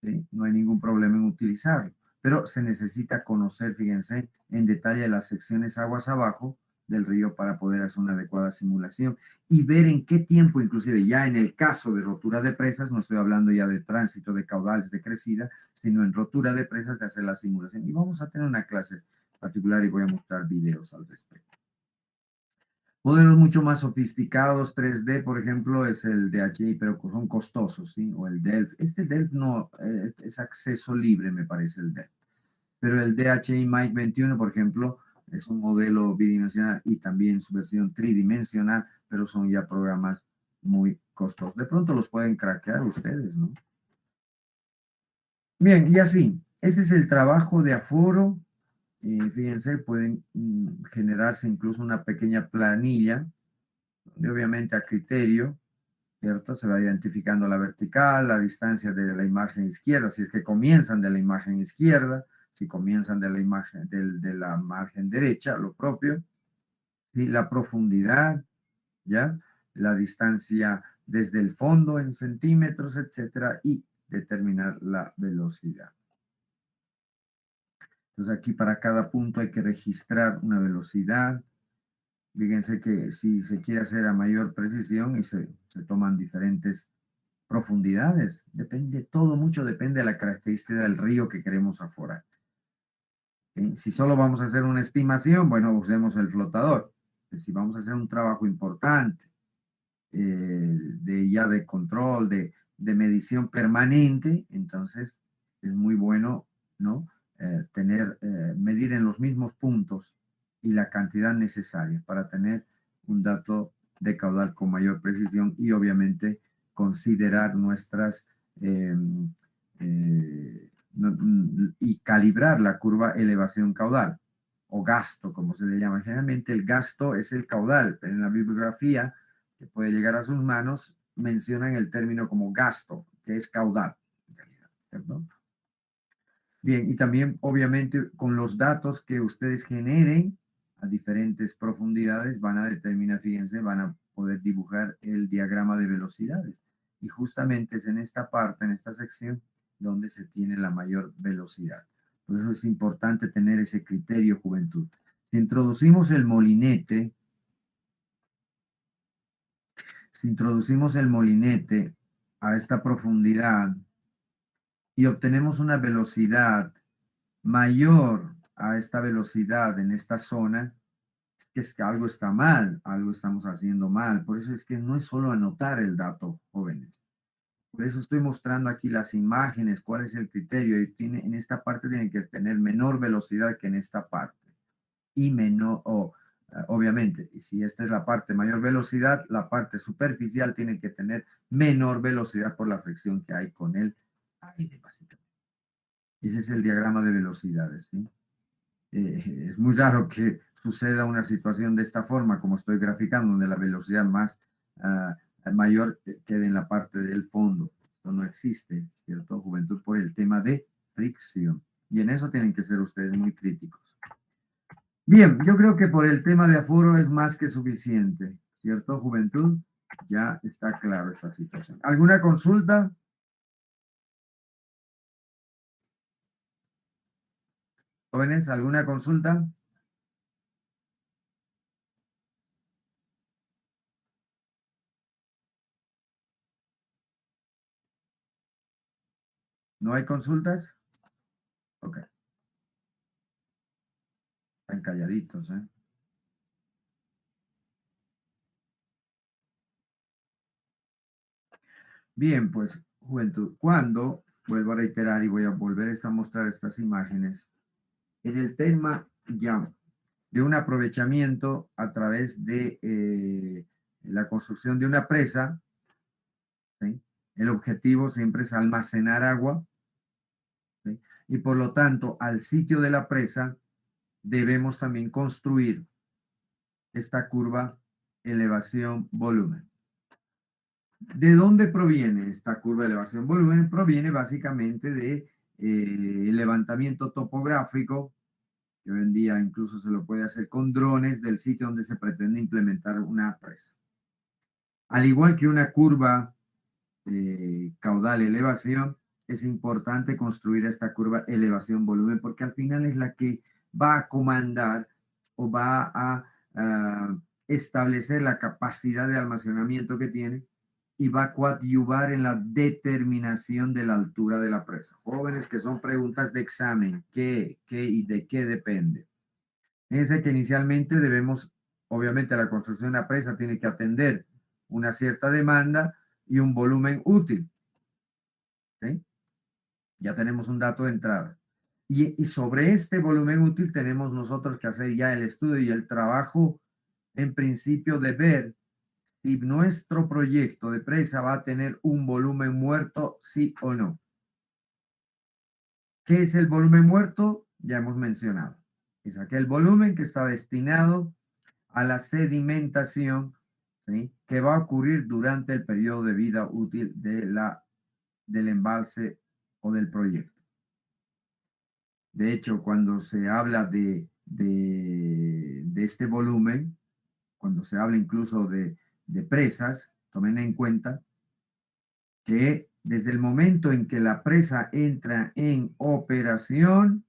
¿sí? No hay ningún problema en utilizarlo, pero se necesita conocer, fíjense, en detalle las secciones aguas abajo del río para poder hacer una adecuada simulación y ver en qué tiempo, inclusive ya en el caso de rotura de presas, no estoy hablando ya de tránsito de caudales de crecida, sino en rotura de presas de hacer la simulación. Y vamos a tener una clase particular y voy a mostrar videos al respecto. Modelos mucho más sofisticados, 3D, por ejemplo, es el DHI, pero son costosos, ¿sí? O el DELF. Este DELF no, es acceso libre, me parece el DELF. Pero el DHI Mike 21, por ejemplo, es un modelo bidimensional y también su versión tridimensional, pero son ya programas muy costosos. De pronto los pueden craquear ustedes, ¿no? Bien, y así, ese es el trabajo de aforo. Fíjense, pueden generarse incluso una pequeña planilla, donde obviamente a criterio, ¿cierto? Se va identificando la vertical, la distancia de la imagen izquierda, si es que comienzan de la imagen izquierda, si comienzan de la imagen de la margen derecha, lo propio, ¿sí? La profundidad, ¿ya? La distancia desde el fondo en centímetros, etcétera, y determinar la velocidad. Entonces aquí para cada punto hay que registrar una velocidad. Fíjense que si se quiere hacer a mayor precisión y se toman diferentes profundidades, depende, todo mucho depende de la característica del río que queremos aforar. ¿sí? Si solo vamos a hacer una estimación, bueno, usemos el flotador. Pero si vamos a hacer un trabajo importante, de control, de medición permanente, entonces es muy bueno, ¿no? Medir en los mismos puntos y la cantidad necesaria para tener un dato de caudal con mayor precisión y obviamente considerar nuestras y calibrar la curva elevación caudal o gasto, como se le llama. Generalmente el gasto es el caudal, pero en la bibliografía que puede llegar a sus manos mencionan el término como gasto, que es caudal, en realidad, ¿cierto? Bien, y también obviamente con los datos que ustedes generen a diferentes profundidades van a determinar, fíjense, van a poder dibujar el diagrama de velocidades. Y justamente es en esta parte, en esta sección, donde se tiene la mayor velocidad. Por eso es importante tener ese criterio, juventud. Si introducimos el molinete a esta profundidad y obtenemos una velocidad mayor a esta velocidad en esta zona, es que algo está mal, algo estamos haciendo mal. Por eso es que no es solo anotar el dato, jóvenes. Por eso estoy mostrando aquí las imágenes, cuál es el criterio. Y en esta parte tiene que tener menor velocidad que en esta parte. Y menor, obviamente, y si esta es la parte mayor velocidad, la parte superficial tiene que tener menor velocidad por la fricción que hay con el aire, básicamente. Ese es el diagrama de velocidades, ¿sí? Es muy raro que suceda una situación de esta forma, como estoy graficando, donde la velocidad más mayor quede en la parte del fondo. Esto no existe, ¿cierto, juventud? Por el tema de fricción. Y en eso tienen que ser ustedes muy críticos. Bien, yo creo que por el tema de aforo es más que suficiente, ¿cierto, juventud? Ya está claro esta situación. ¿Alguna consulta? Jóvenes, ¿alguna consulta? ¿No hay consultas? Ok. Están calladitos, ¿eh? Bien, pues, juventud, cuando, vuelvo a reiterar y voy a volver a mostrar estas imágenes, en el tema ya de un aprovechamiento a través de la construcción de una presa, ¿sí? El objetivo siempre es almacenar agua, ¿sí? Y por lo tanto, al sitio de la presa debemos también construir esta curva elevación-volumen. ¿De dónde proviene esta curva de elevación-volumen? Proviene básicamente de levantamiento topográfico, que hoy en día incluso se lo puede hacer con drones del sitio donde se pretende implementar una presa. Al igual que una curva caudal-elevación, es importante construir esta curva elevación-volumen porque al final es la que va a comandar o va a establecer la capacidad de almacenamiento que tiene y va a coadyuvar en la determinación de la altura de la presa. Jóvenes, que son preguntas de examen, ¿qué y de qué depende? Fíjense que inicialmente debemos, obviamente la construcción de una presa tiene que atender una cierta demanda y un volumen útil. ¿Sí? Ya tenemos un dato de entrada. Y sobre este volumen útil tenemos nosotros que hacer ya el estudio y el trabajo, en principio, de ver si nuestro proyecto de presa va a tener un volumen muerto, sí o no. ¿Qué es el volumen muerto? Ya hemos mencionado. Es aquel volumen que está destinado a la sedimentación, ¿sí? Que va a ocurrir durante el periodo de vida útil del embalse o del proyecto. De hecho, cuando se habla de este volumen, cuando se habla incluso de presas, tomen en cuenta que desde el momento en que la presa entra en operación,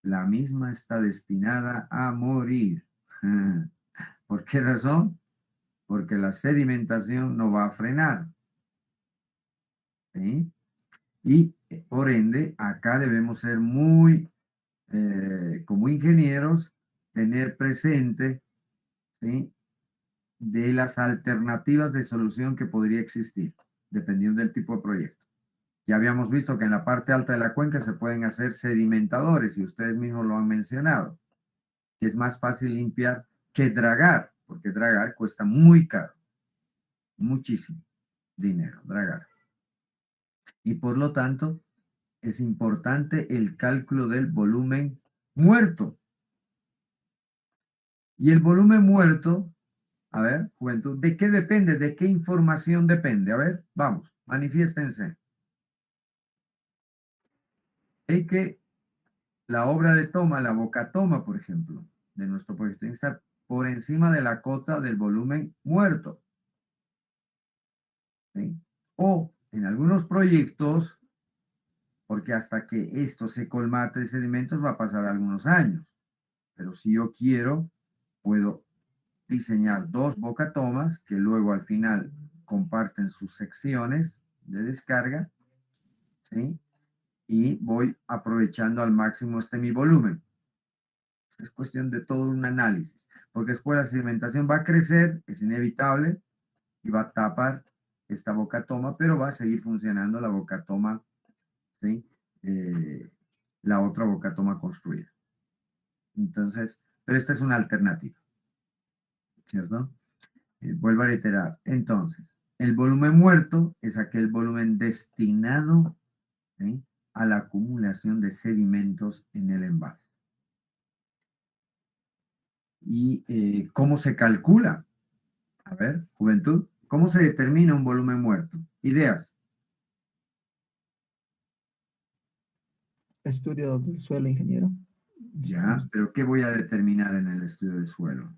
la misma está destinada a morir. ¿Por qué razón? Porque la sedimentación no va a frenar. ¿Sí? Y por ende, acá debemos ser muy como ingenieros, tener presente, ¿sí?, de las alternativas de solución que podría existir, dependiendo del tipo de proyecto. Ya habíamos visto que en la parte alta de la cuenca se pueden hacer sedimentadores, y ustedes mismos lo han mencionado, que es más fácil limpiar que dragar, porque dragar cuesta muy caro, muchísimo dinero, dragar. Y por lo tanto, es importante el cálculo del volumen muerto. Y el volumen muerto, a ver, juventud, ¿de qué depende? ¿De qué información depende? A ver, vamos, manifiéstense. Es que la obra de toma, la boca toma, por ejemplo, de nuestro proyecto, está por encima de la cota del volumen muerto, ¿sí? O en algunos proyectos, porque hasta que esto se colmate de sedimentos va a pasar algunos años. Pero si yo quiero, puedo diseñar dos bocatomas que luego al final comparten sus secciones de descarga, ¿sí? Y voy aprovechando al máximo mi volumen. Es cuestión de todo un análisis, porque después la sedimentación va a crecer, es inevitable, y va a tapar esta bocatoma, pero va a seguir funcionando la bocatoma, ¿sí? La otra bocatoma construida. Entonces, pero esta es una alternativa, ¿cierto? Vuelvo a reiterar. Entonces, el volumen muerto es aquel volumen destinado, ¿sí?, a la acumulación de sedimentos en el embalse. ¿Y cómo se calcula? A ver, juventud, ¿cómo se determina un volumen muerto? Ideas. Estudio del suelo, ingeniero. Ya, pero ¿qué voy a determinar en el estudio del suelo?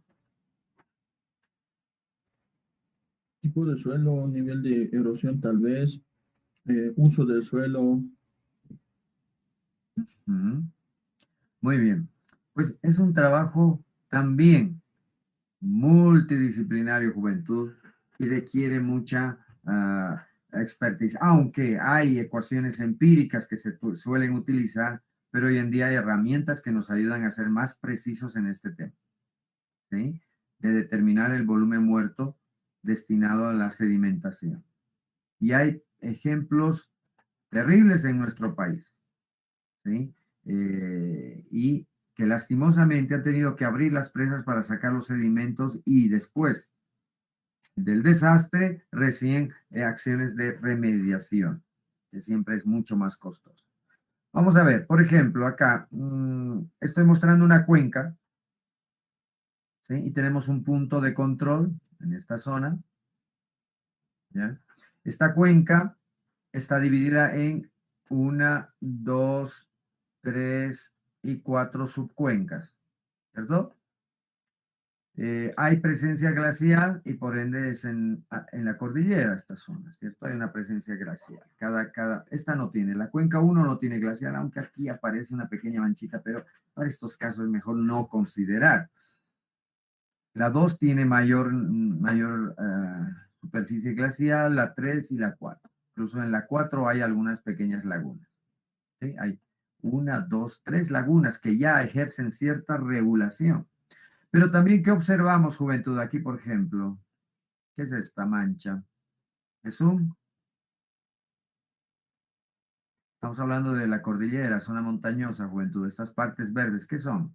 Tipo de suelo, nivel de erosión tal vez, uso del suelo. Muy bien. Pues es un trabajo también multidisciplinario, juventud, y requiere mucha expertise, aunque hay ecuaciones empíricas que se suelen utilizar, pero hoy en día hay herramientas que nos ayudan a ser más precisos en este tema, ¿sí?, de determinar el volumen muerto destinado a la sedimentación. Y hay ejemplos terribles en nuestro país, ¿sí? Y que lastimosamente han tenido que abrir las presas para sacar los sedimentos, y después del desastre recién acciones de remediación, que siempre es mucho más costoso. Vamos a ver, por ejemplo, acá estoy mostrando una cuenca, ¿sí? Y tenemos un punto de control en esta zona, ¿ya? Esta cuenca está dividida en 1, 2, 3 y 4 subcuencas, ¿cierto? Hay presencia glacial y por ende es en la cordillera esta zona, ¿cierto? Hay una presencia glacial. Esta no tiene, la cuenca 1 no tiene glacial, aunque aquí aparece una pequeña manchita, pero para estos casos es mejor no considerar. La 2 tiene mayor superficie glacial, la 3 y la 4. Incluso en la 4 hay algunas pequeñas lagunas, ¿sí? Hay 1, 2, 3 lagunas que ya ejercen cierta regulación. Pero también, ¿qué observamos, juventud? Aquí, por ejemplo, ¿qué es esta mancha? ¿Es un? Estamos hablando de la cordillera, zona montañosa, juventud. Estas partes verdes, ¿qué son?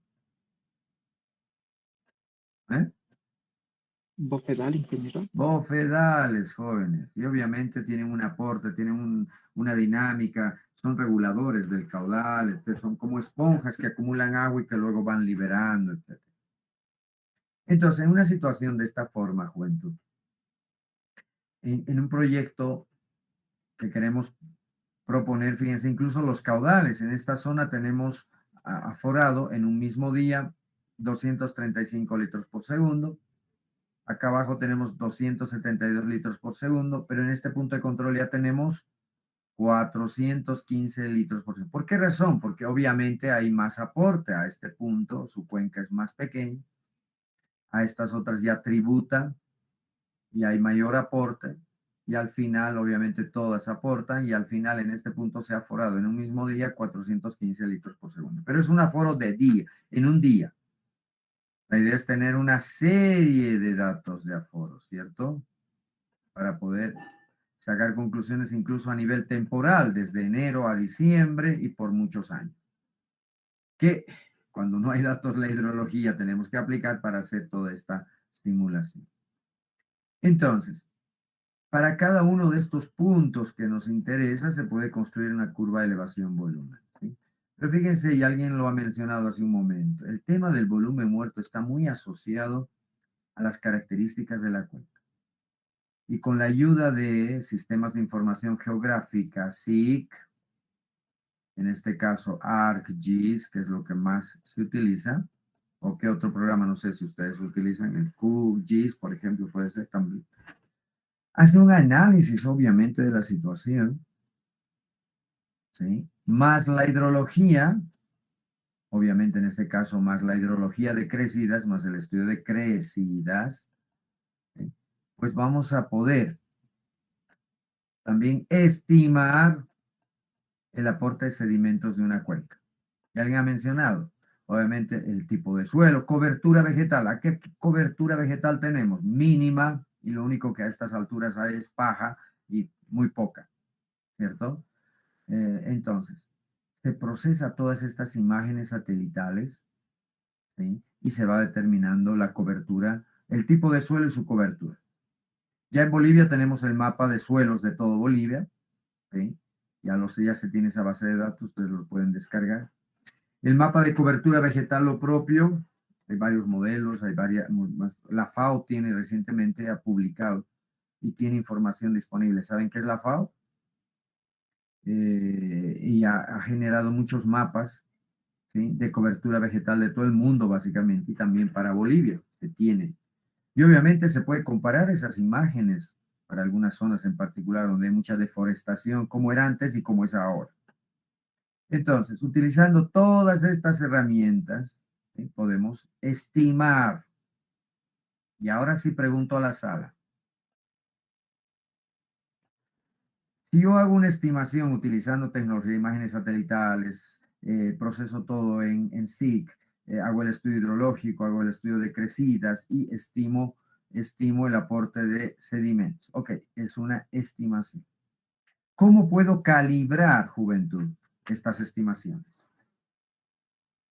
Bofedal, ingeniero. Bofedales, jóvenes. Y obviamente tienen un aporte, tienen una dinámica, son reguladores del caudal, etc. Son como esponjas que acumulan agua y que luego van liberando, etc. Entonces, en una situación de esta forma, juventud, en un proyecto que queremos proponer, fíjense, incluso los caudales. En esta zona tenemos aforado en un mismo día 235 litros por segundo. Acá abajo tenemos 272 litros por segundo, pero en este punto de control ya tenemos 415 litros por segundo. ¿Por qué razón? Porque obviamente hay más aporte a este punto, su cuenca es más pequeña, a estas otras ya tributa y hay mayor aporte. y al final, obviamente, todas aportan, y al final en este punto se ha aforado en un mismo día 415 litros por segundo. Pero es un aforo de día, en un día. La idea es tener una serie de datos de aforo, ¿cierto? Para poder sacar conclusiones incluso a nivel temporal, desde enero a diciembre y por muchos años. Que cuando no hay datos, la hidrología tenemos que aplicar para hacer toda esta simulación. Entonces, para cada uno de estos puntos que nos interesa, se puede construir una curva de elevación-volumen, ¿sí? Pero fíjense, y alguien lo ha mencionado hace un momento, el tema del volumen muerto está muy asociado a las características de la cuenca. Y con la ayuda de sistemas de información geográfica, SIC, en este caso ArcGIS, que es lo que más se utiliza, o qué otro programa, no sé si ustedes utilizan, el QGIS, por ejemplo, puede ser también. Hace un análisis, obviamente, de la situación, ¿sí? Más la hidrología, obviamente en este caso más la hidrología de crecidas, más el estudio de crecidas, ¿sí? Pues vamos a poder también estimar el aporte de sedimentos de una cuenca. Y alguien ha mencionado, obviamente, el tipo de suelo, cobertura vegetal. ¿A qué cobertura vegetal tenemos? Mínima, y lo único que a estas alturas hay es paja y muy poca, ¿cierto? Entonces, se procesa todas estas imágenes satelitales, ¿sí? Y se va determinando la cobertura, el tipo de suelo y su cobertura. Ya en Bolivia tenemos el mapa de suelos de todo Bolivia, ¿sí? Ya se tiene esa base de datos, ustedes lo pueden descargar. El mapa de cobertura vegetal, lo propio, hay varios modelos, hay varias, la FAO tiene recientemente, ha publicado y tiene información disponible. ¿Saben qué es la FAO? Y ha generado muchos mapas, ¿sí? De cobertura vegetal de todo el mundo, básicamente, y también para Bolivia se tiene. Y obviamente se puede comparar esas imágenes para algunas zonas en particular donde hay mucha deforestación, como era antes y como es ahora. Entonces, utilizando todas estas herramientas, ¿sí? Podemos estimar. Y ahora sí pregunto a la sala. Si yo hago una estimación utilizando tecnología de imágenes satelitales, proceso todo en SIC, hago el estudio hidrológico, hago el estudio de crecidas y estimo el aporte de sedimentos. Ok, es una estimación. ¿Cómo puedo calibrar, juventud, estas estimaciones?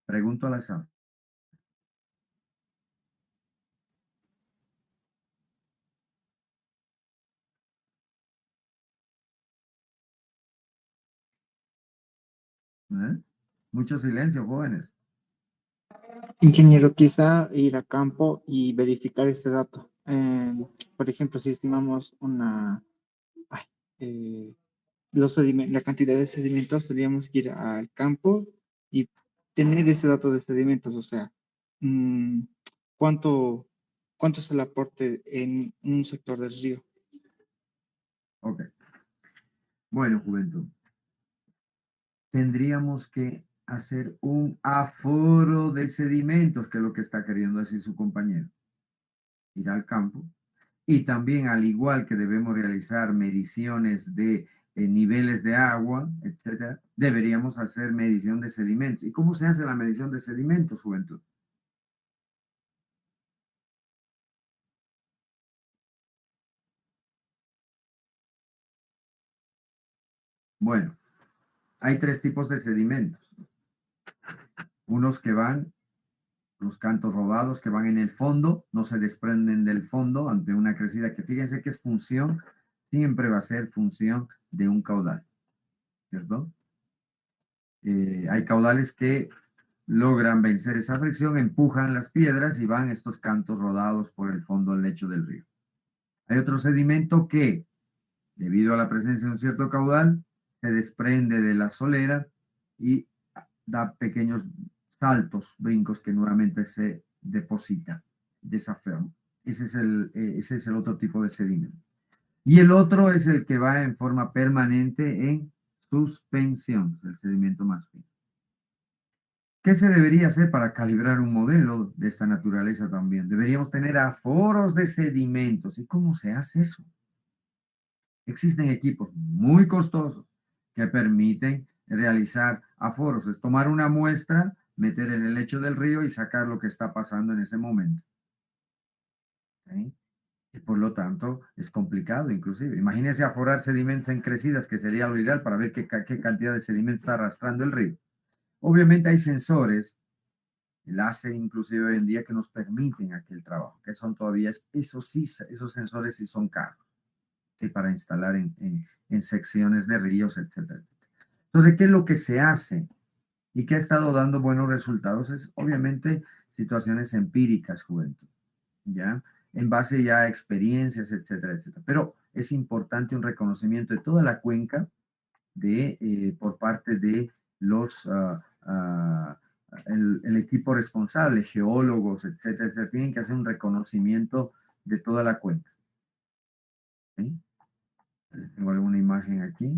Pregunto a la sala. ¿Eh? Mucho silencio, jóvenes. Ingeniero, quizá ir a campo y verificar este dato. Por ejemplo, si estimamos ay, eh, la cantidad de sedimentos, tendríamos que ir al campo y tener ese dato de sedimentos, o sea, mm, ¿cuánto, cuánto es el aporte en un sector del río? Ok. Bueno, juventud. Tendríamos que hacer un aforo de sedimentos, que es lo que está queriendo decir su compañero. Ir al campo. Y también, al igual que debemos realizar mediciones de niveles de agua, etcétera, deberíamos hacer medición de sedimentos. ¿Y cómo se hace la medición de sedimentos, juventud? Bueno, hay tres tipos de sedimentos. Unos que van, los cantos rodados que van en el fondo, no se desprenden del fondo ante una crecida, que fíjense que es función, siempre va a ser función de un caudal, ¿cierto? Hay caudales que logran vencer esa fricción, empujan las piedras y van estos cantos rodados por el fondo del lecho del río. Hay otro sedimento que, debido a la presencia de un cierto caudal, se desprende de la solera y da pequeños saltos, brincos, que nuevamente se deposita de esa forma. Ese es el otro tipo de sedimento. Y el otro es el que va en forma permanente en suspensión, el sedimento más fino. ¿Qué se debería hacer para calibrar un modelo de esta naturaleza también? Deberíamos tener aforos de sedimentos. ¿Y cómo se hace eso? Existen equipos muy costosos que permiten realizar aforos, es tomar una muestra, meter en el lecho del río y sacar lo que está pasando en ese momento. ¿Sí? Y por lo tanto es complicado inclusive. Imagínense aforar sedimentos en crecidas, que sería lo ideal para ver qué cantidad de sedimento está arrastrando el río. Obviamente hay sensores, láser inclusive hoy en día, que nos permiten aquel trabajo, que son todavía, esos sensores sí son caros, ¿sí? Para instalar en secciones de ríos, etcétera. Entonces, ¿qué es lo que se hace y que ha estado dando buenos resultados? Es obviamente situaciones empíricas, juventud, ¿ya? En base ya a experiencias, etcétera, etcétera. Pero es importante un reconocimiento de toda la cuenca por parte de los, el equipo responsable, geólogos, etcétera, etcétera. Tienen que hacer un reconocimiento de toda la cuenca. ¿Sí? Tengo alguna imagen aquí.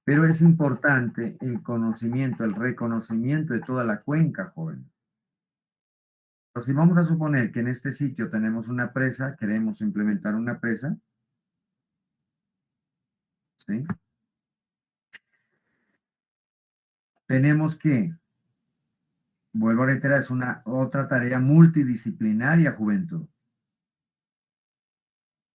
Pero es importante el conocimiento, el reconocimiento de toda la cuenca, joven. Entonces, si vamos a suponer que en este sitio tenemos una presa, queremos implementar una presa, ¿sí? Tenemos que, vuelvo a reiterar, es otra tarea multidisciplinaria, juventud.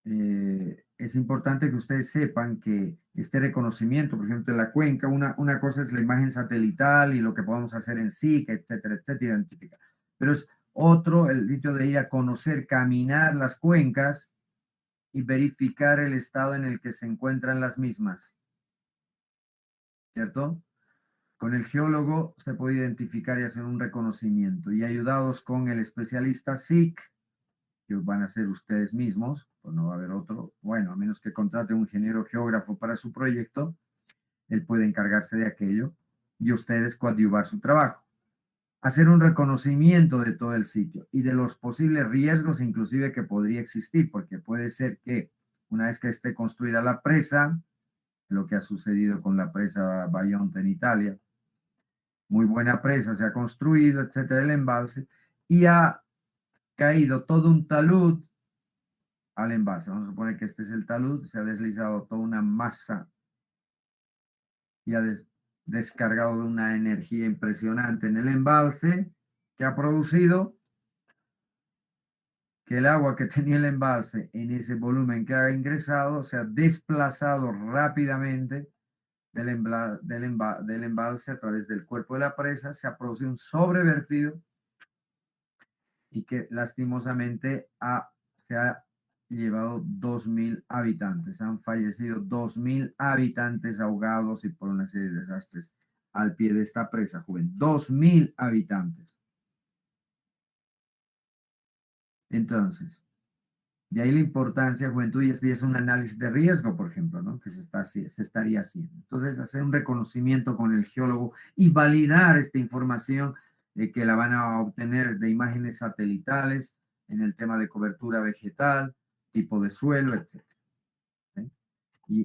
Es importante que ustedes sepan que este reconocimiento, por ejemplo, de la cuenca, una cosa es la imagen satelital y lo que podemos hacer en SIC, etcétera, etcétera, identificar. Pero es otro el hecho de ir a conocer, caminar las cuencas y verificar el estado en el que se encuentran las mismas. ¿Cierto? Con el geólogo se puede identificar y hacer un reconocimiento. Y ayudados con el especialista SIC, que van a ser ustedes mismos, pues no va a haber otro, bueno, a menos que contrate un ingeniero geógrafo para su proyecto, él puede encargarse de aquello y ustedes coadyuvar su trabajo. Hacer un reconocimiento de todo el sitio y de los posibles riesgos inclusive que podría existir, porque puede ser que una vez que esté construida la presa, lo que ha sucedido con la presa Bayonte en Italia, muy buena presa, se ha construido, etcétera, el embalse, y ha caído todo un talud al embalse. Vamos a suponer que este es el talud, se ha deslizado toda una masa y ha descargado una energía impresionante en el embalse, que ha producido que el agua que tenía el embalse en ese volumen que ha ingresado se ha desplazado rápidamente del embalse a través del cuerpo de la presa, se ha producido un sobrevertido y que lastimosamente se ha llevado 2.000 habitantes. Han fallecido 2.000 habitantes ahogados y por una serie de desastres al pie de esta presa, joven. 2.000 habitantes. Entonces, de ahí la importancia, juventud, y este es un análisis de riesgo, por ejemplo, ¿no? Que se estaría haciendo. Entonces, hacer un reconocimiento con el geólogo y validar esta información que la van a obtener de imágenes satelitales en el tema de cobertura vegetal, tipo de suelo, etc. ¿Sí?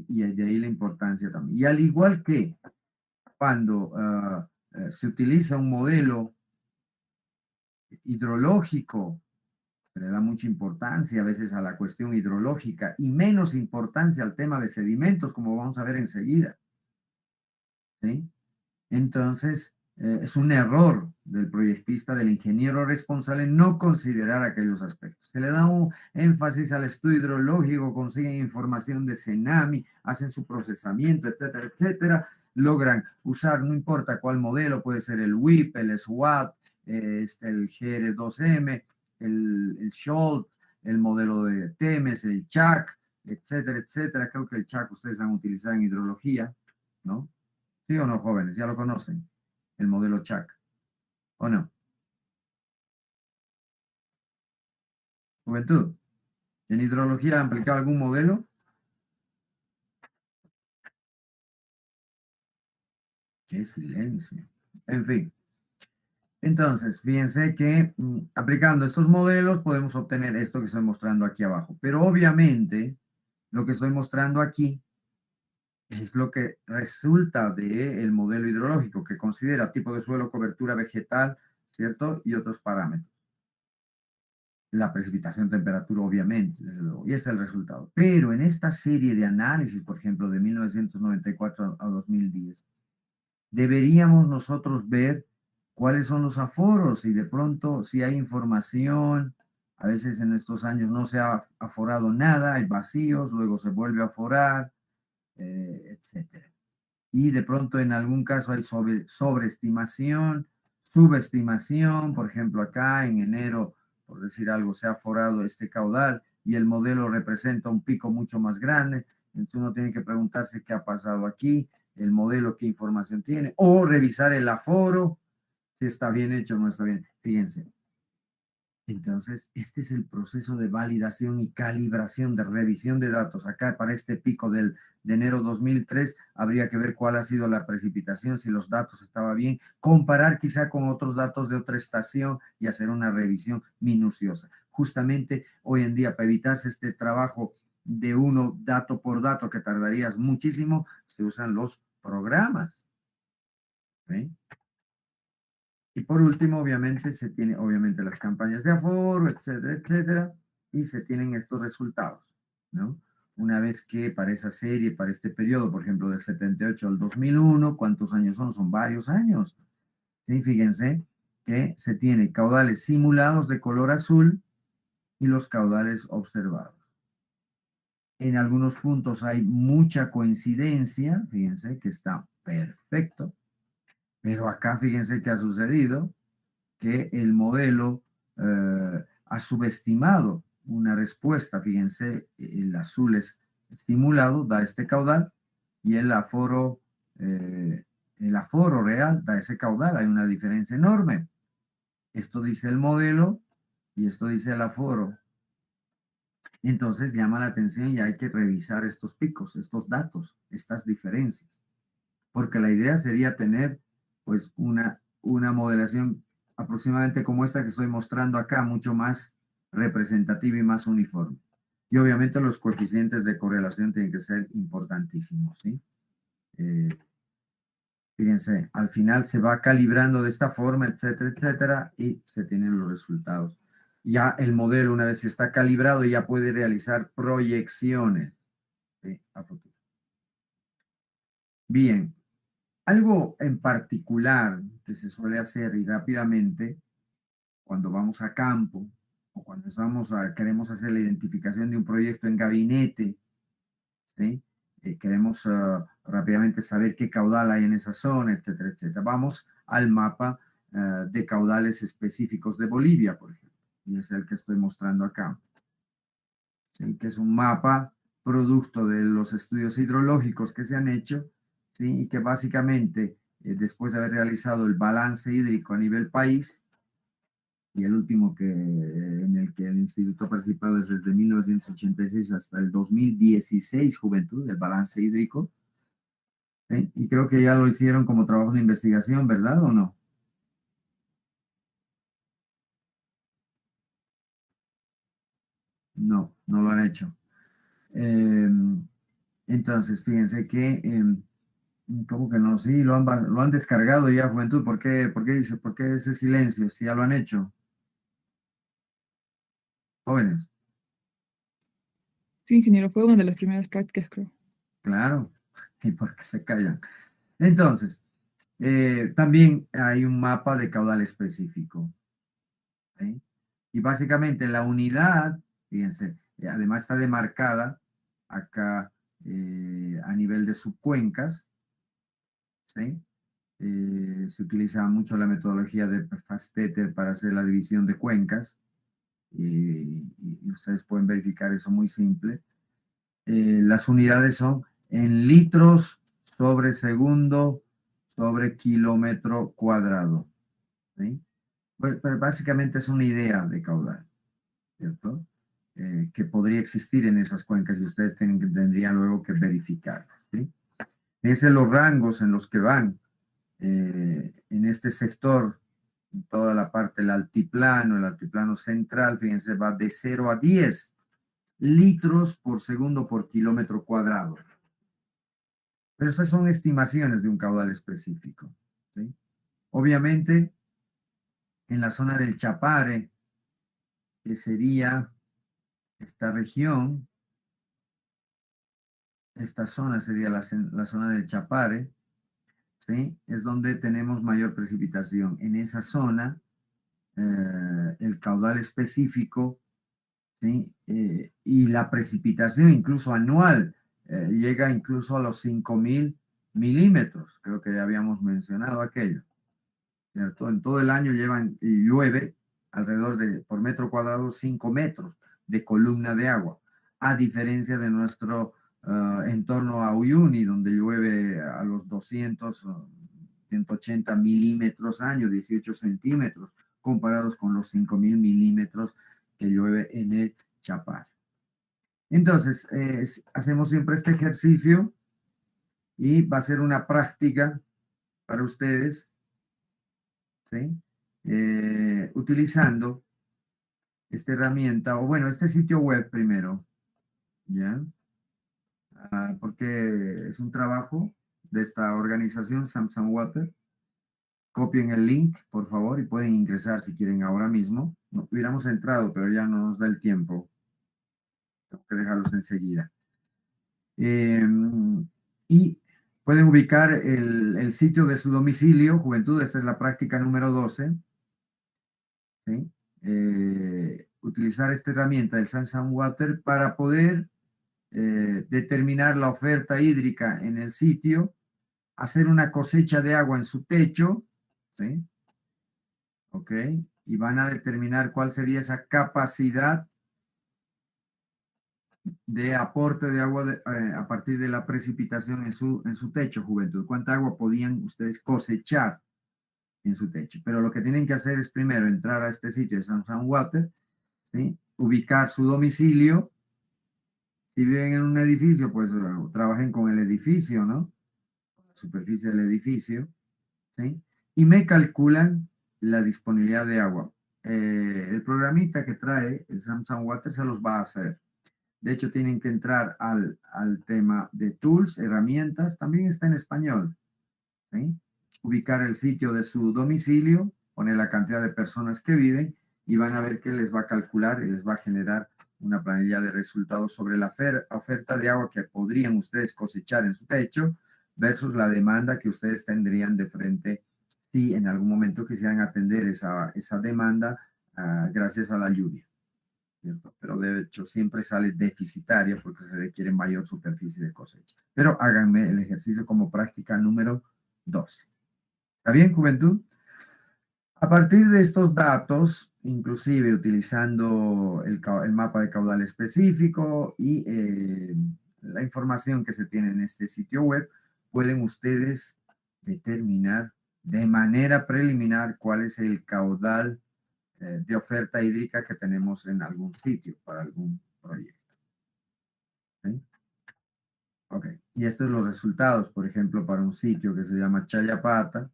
Y de ahí la importancia también. Y al igual que cuando se utiliza un modelo hidrológico, se le da mucha importancia a veces a la cuestión hidrológica y menos importancia al tema de sedimentos, como vamos a ver enseguida. ¿Sí? Entonces, es un error del proyectista, del ingeniero responsable, no considerar aquellos aspectos. Se le da un énfasis al estudio hidrológico, consiguen información de Cenami, hacen su procesamiento, etcétera, etcétera, logran usar, no importa cuál modelo, puede ser el WIP, el SWAT, el GR2M, el Scholz, el modelo de Temes, el CHAC, etcétera, etcétera. Creo que el CHAC ustedes han utilizado en hidrología, ¿no? ¿Sí o no, jóvenes? ¿Ya lo conocen? El modelo CHAC. ¿O no? Juventud. ¿En hidrología han aplicado algún modelo? ¡Qué silencio! En fin. Entonces, fíjense que aplicando estos modelos podemos obtener esto que estoy mostrando aquí abajo. Pero obviamente, lo que estoy mostrando aquí es lo que resulta del modelo hidrológico, que considera tipo de suelo, cobertura vegetal, ¿cierto? Y otros parámetros. la precipitación, temperatura, obviamente, desde luego, y ese es el resultado. Pero en esta serie de análisis, por ejemplo, de 1994 a 2010, deberíamos nosotros ver cuáles son los aforos y de pronto si hay información. A veces en estos años no se ha aforado nada, hay vacíos, luego se vuelve a aforar, etcétera. Y de pronto en algún caso hay sobreestimación, subestimación. Por ejemplo, acá en enero, por decir algo, se ha aforado este caudal y el modelo representa un pico mucho más grande. Entonces uno tiene que preguntarse qué ha pasado aquí, el modelo qué información tiene, o revisar el aforo, si está bien hecho o no está bien. Fíjense. Entonces, este es el proceso de validación y calibración de revisión de datos. Acá, para este pico de enero 2003, habría que ver cuál ha sido la precipitación, si los datos estaban bien, comparar quizá con otros datos de otra estación y hacer una revisión minuciosa. Justamente hoy en día, para evitarse este trabajo de uno dato por dato que tardarías muchísimo, se usan los programas. ¿Sí? Y por último, obviamente, se tiene las campañas de aforo, etcétera, etcétera, y se tienen estos resultados, ¿no? Una vez que para esa serie, para este periodo, por ejemplo, del 78 al 2001, ¿cuántos años son? Son varios años. ¿Sí? Fíjense que se tiene caudales simulados de color azul y los caudales observados. En algunos puntos hay mucha coincidencia, fíjense que está perfecto, pero acá fíjense que ha sucedido que el modelo ha subestimado una respuesta. Fíjense, el azul es estimulado, da este caudal, y el aforo real da ese caudal. Hay una diferencia enorme. Esto dice el modelo y esto dice el aforo. Entonces llama la atención y hay que revisar estos picos, estos datos, estas diferencias. Porque la idea sería tener pues una modelación aproximadamente como esta que estoy mostrando acá, mucho más representativa y más uniforme. Y obviamente los coeficientes de correlación tienen que ser importantísimos, ¿sí? Fíjense, al final se va calibrando de esta forma, etcétera, etcétera, y se tienen los resultados. Ya el modelo, una vez que está calibrado, ya puede realizar proyecciones, ¿sí? A futuro. Bien. Algo en particular que se suele hacer y rápidamente cuando vamos a campo o cuando queremos hacer la identificación de un proyecto en gabinete, ¿sí? Queremos rápidamente saber qué caudal hay en esa zona, etcétera, etcétera. Vamos al mapa de caudales específicos de Bolivia, por ejemplo, y es el que estoy mostrando acá, ¿sí? Que es un mapa producto de los estudios hidrológicos que se han hecho, ¿sí? Y que básicamente, después de haber realizado el balance hídrico a nivel país, y el último en el que el instituto ha participado es desde 1986 hasta el 2016, Juventud, el balance hídrico, ¿sí? Y creo que ya lo hicieron como trabajo de investigación, ¿verdad o no? No, no lo han hecho. Entonces, fíjense que ¿cómo que no? Sí, lo han descargado ya, Juventud. ¿Por qué ese silencio? Si ya lo han hecho. Jóvenes, Sí, ingeniero, fue una de las primeras prácticas, creo. claro. ¿Y por qué se callan? Entonces, también hay un mapa de caudal específico, ¿sí? Y básicamente la unidad, fíjense, además está demarcada acá a nivel de subcuencas, ¿sí? Se utiliza mucho la metodología de Fastetter para hacer la división de cuencas y ustedes pueden verificar eso muy simple. Las unidades son en litros sobre segundo sobre kilómetro cuadrado, ¿sí? Pues básicamente es una idea de caudal, ¿cierto? Que podría existir en esas cuencas y ustedes tendrían luego que verificarlas, ¿sí? Fíjense los rangos en los que van. En este sector, en toda la parte del altiplano, el altiplano central, fíjense, va de 0 a 10 litros por segundo por kilómetro cuadrado. Pero estas son estimaciones de un caudal específico, ¿sí? Obviamente, en la zona del Chapare, que sería esta región, esta zona sería la zona del Chapare, ¿sí? Es donde tenemos mayor precipitación. En esa zona, el caudal específico, ¿sí? Y la precipitación incluso anual llega incluso a los 5.000 milímetros, creo que ya habíamos mencionado aquello, ¿cierto? En todo el año llueve alrededor de, por metro cuadrado, 5 metros de columna de agua, a diferencia de nuestro entorno a Uyuni, donde llueve a los 200, 180 milímetros año, 18 centímetros, comparados con los 5.000 milímetros que llueve en el Chapare. Entonces, hacemos siempre este ejercicio y va a ser una práctica para ustedes, ¿sí? Utilizando esta herramienta, o bueno, este sitio web primero, ¿ya? Porque es un trabajo de esta organización, Samsung Water. Copien el link, por favor, y pueden ingresar si quieren ahora mismo. No hubiéramos entrado, pero ya no nos da el tiempo. Tengo que dejarlos enseguida. Y pueden ubicar el sitio de su domicilio, Juventud, esta es la práctica número 12. ¿Sí? Utilizar esta herramienta del Samsung Water para poder determinar la oferta hídrica en el sitio, hacer una cosecha de agua en su techo, ¿sí? ¿Ok? Y van a determinar cuál sería esa capacidad de aporte de agua a partir de la precipitación en su techo, Juventud. ¿Cuánta agua podían ustedes cosechar en su techo? Pero lo que tienen que hacer es primero entrar a este sitio de Samsung Water, ¿sí? Ubicar su domicilio. Si viven en un edificio, pues trabajen con el edificio, ¿no? La superficie del edificio, ¿sí? Y me calculan la disponibilidad de agua. El programita que trae el Samsung Water se los va a hacer. De hecho, tienen que entrar al tema de tools, herramientas, también está en español, ¿sí? Ubicar el sitio de su domicilio, poner la cantidad de personas que viven y van a ver que les va a calcular y les va a generar una planilla de resultados sobre la oferta de agua que podrían ustedes cosechar en su techo versus la demanda que ustedes tendrían de frente si en algún momento quisieran atender esa demanda gracias a la lluvia, ¿cierto? Pero de hecho siempre sale deficitaria porque se requiere mayor superficie de cosecha. Pero háganme el ejercicio como práctica número 12. ¿Está bien, Juventud? A partir de estos datos, inclusive utilizando el mapa de caudal específico y la información que se tiene en este sitio web, pueden ustedes determinar de manera preliminar cuál es el caudal de oferta hídrica que tenemos en algún sitio para algún proyecto. ¿Sí? Ok, y estos son los resultados, por ejemplo, para un sitio que se llama Chayapata.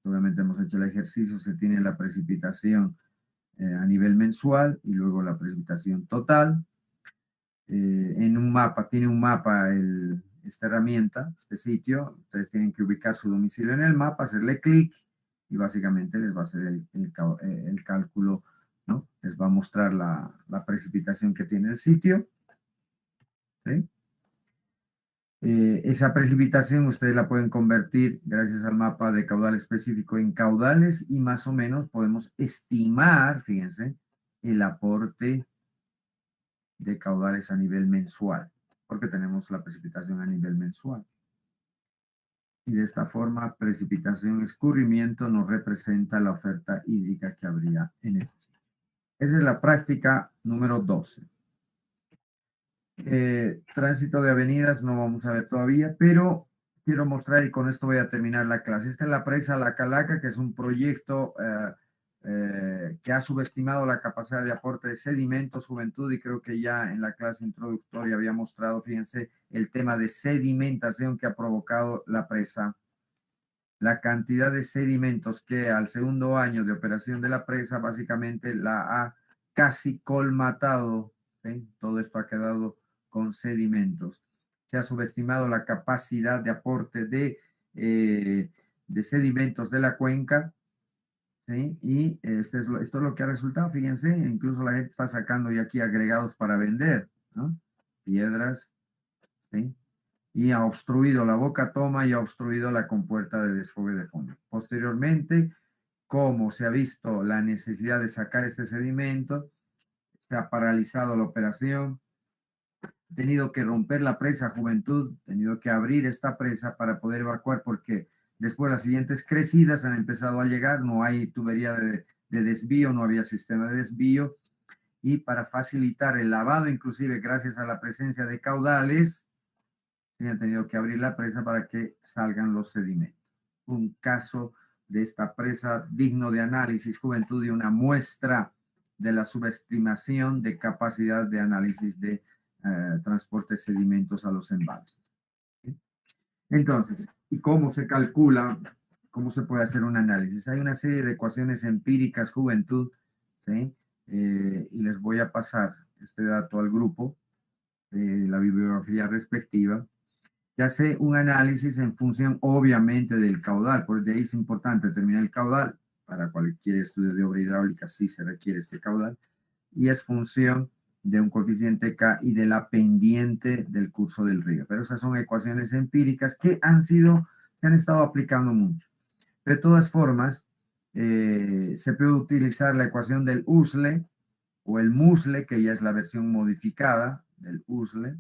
Obviamente hemos hecho el ejercicio, se tiene la precipitación a nivel mensual y luego la precipitación total. En un mapa, tiene un mapa esta herramienta, este sitio. Ustedes tienen que ubicar su domicilio en el mapa, hacerle clic y básicamente les va a hacer el cálculo, ¿no? Les va a mostrar la precipitación que tiene el sitio. ¿Sí? Esa precipitación ustedes la pueden convertir gracias al mapa de caudal específico en caudales y más o menos podemos estimar, fíjense, el aporte de caudales a nivel mensual, porque tenemos la precipitación a nivel mensual. Y de esta forma, precipitación escurrimiento nos representa la oferta hídrica que habría en el sitio. Esa es la práctica número 12. Tránsito de avenidas no vamos a ver todavía, pero quiero mostrar y con esto voy a terminar la clase. Esta es la presa La Calaca, que es un proyecto que ha subestimado la capacidad de aporte de sedimentos, Juventud, y creo que ya en la clase introductoria había mostrado, fíjense, el tema de sedimentación que ha provocado la presa. La cantidad de sedimentos que al segundo año de operación de la presa básicamente la ha casi colmatado, ¿sí? Todo esto ha quedado con sedimentos. Se ha subestimado la capacidad de aporte de sedimentos de la cuenca ¿sí? Y esto es lo que ha resultado, fíjense, incluso la gente está sacando ya aquí agregados para vender, ¿no? Piedras, ¿sí? Y ha obstruido la boca toma y ha obstruido la compuerta de desfogue de fondo. Posteriormente, como se ha visto la necesidad de sacar este sedimento, se ha paralizado la operación, tenido que romper la presa Juventud, tenido que abrir esta presa para poder evacuar porque después las siguientes crecidas han empezado a llegar, no hay tubería de desvío, no había sistema de desvío y para facilitar el lavado, inclusive gracias a la presencia de caudales, se han tenido que abrir la presa para que salgan los sedimentos. Un caso de esta presa digno de análisis, Juventud, y una muestra de la subestimación de capacidad de análisis de transporte de sedimentos a los embalses. ¿Sí? Entonces, ¿y cómo se calcula? ¿Cómo se puede hacer un análisis? Hay una serie de ecuaciones empíricas, Juventud, ¿sí? Y les voy a pasar este dato al grupo, la bibliografía respectiva, que hace un análisis en función, obviamente, del caudal. Por de ahí es importante determinar el caudal. Para cualquier estudio de obra hidráulica sí se requiere este caudal. Y es función de un coeficiente K y de la pendiente del curso del río. Pero esas son ecuaciones empíricas que se han estado aplicando mucho. De todas formas, se puede utilizar la ecuación del USLE o el MUSLE, que ya es la versión modificada del USLE.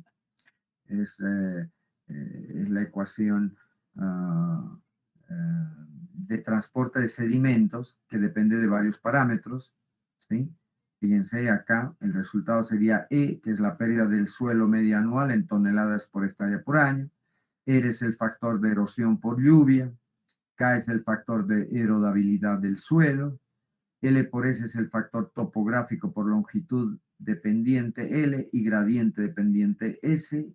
Es la ecuación de transporte de sedimentos que depende de varios parámetros, ¿sí? Fíjense acá, el resultado sería E, que es la pérdida del suelo media anual en toneladas por hectárea por año. R es el factor de erosión por lluvia. K es el factor de erodabilidad del suelo. L por S es el factor topográfico por longitud dependiente L y gradiente dependiente S.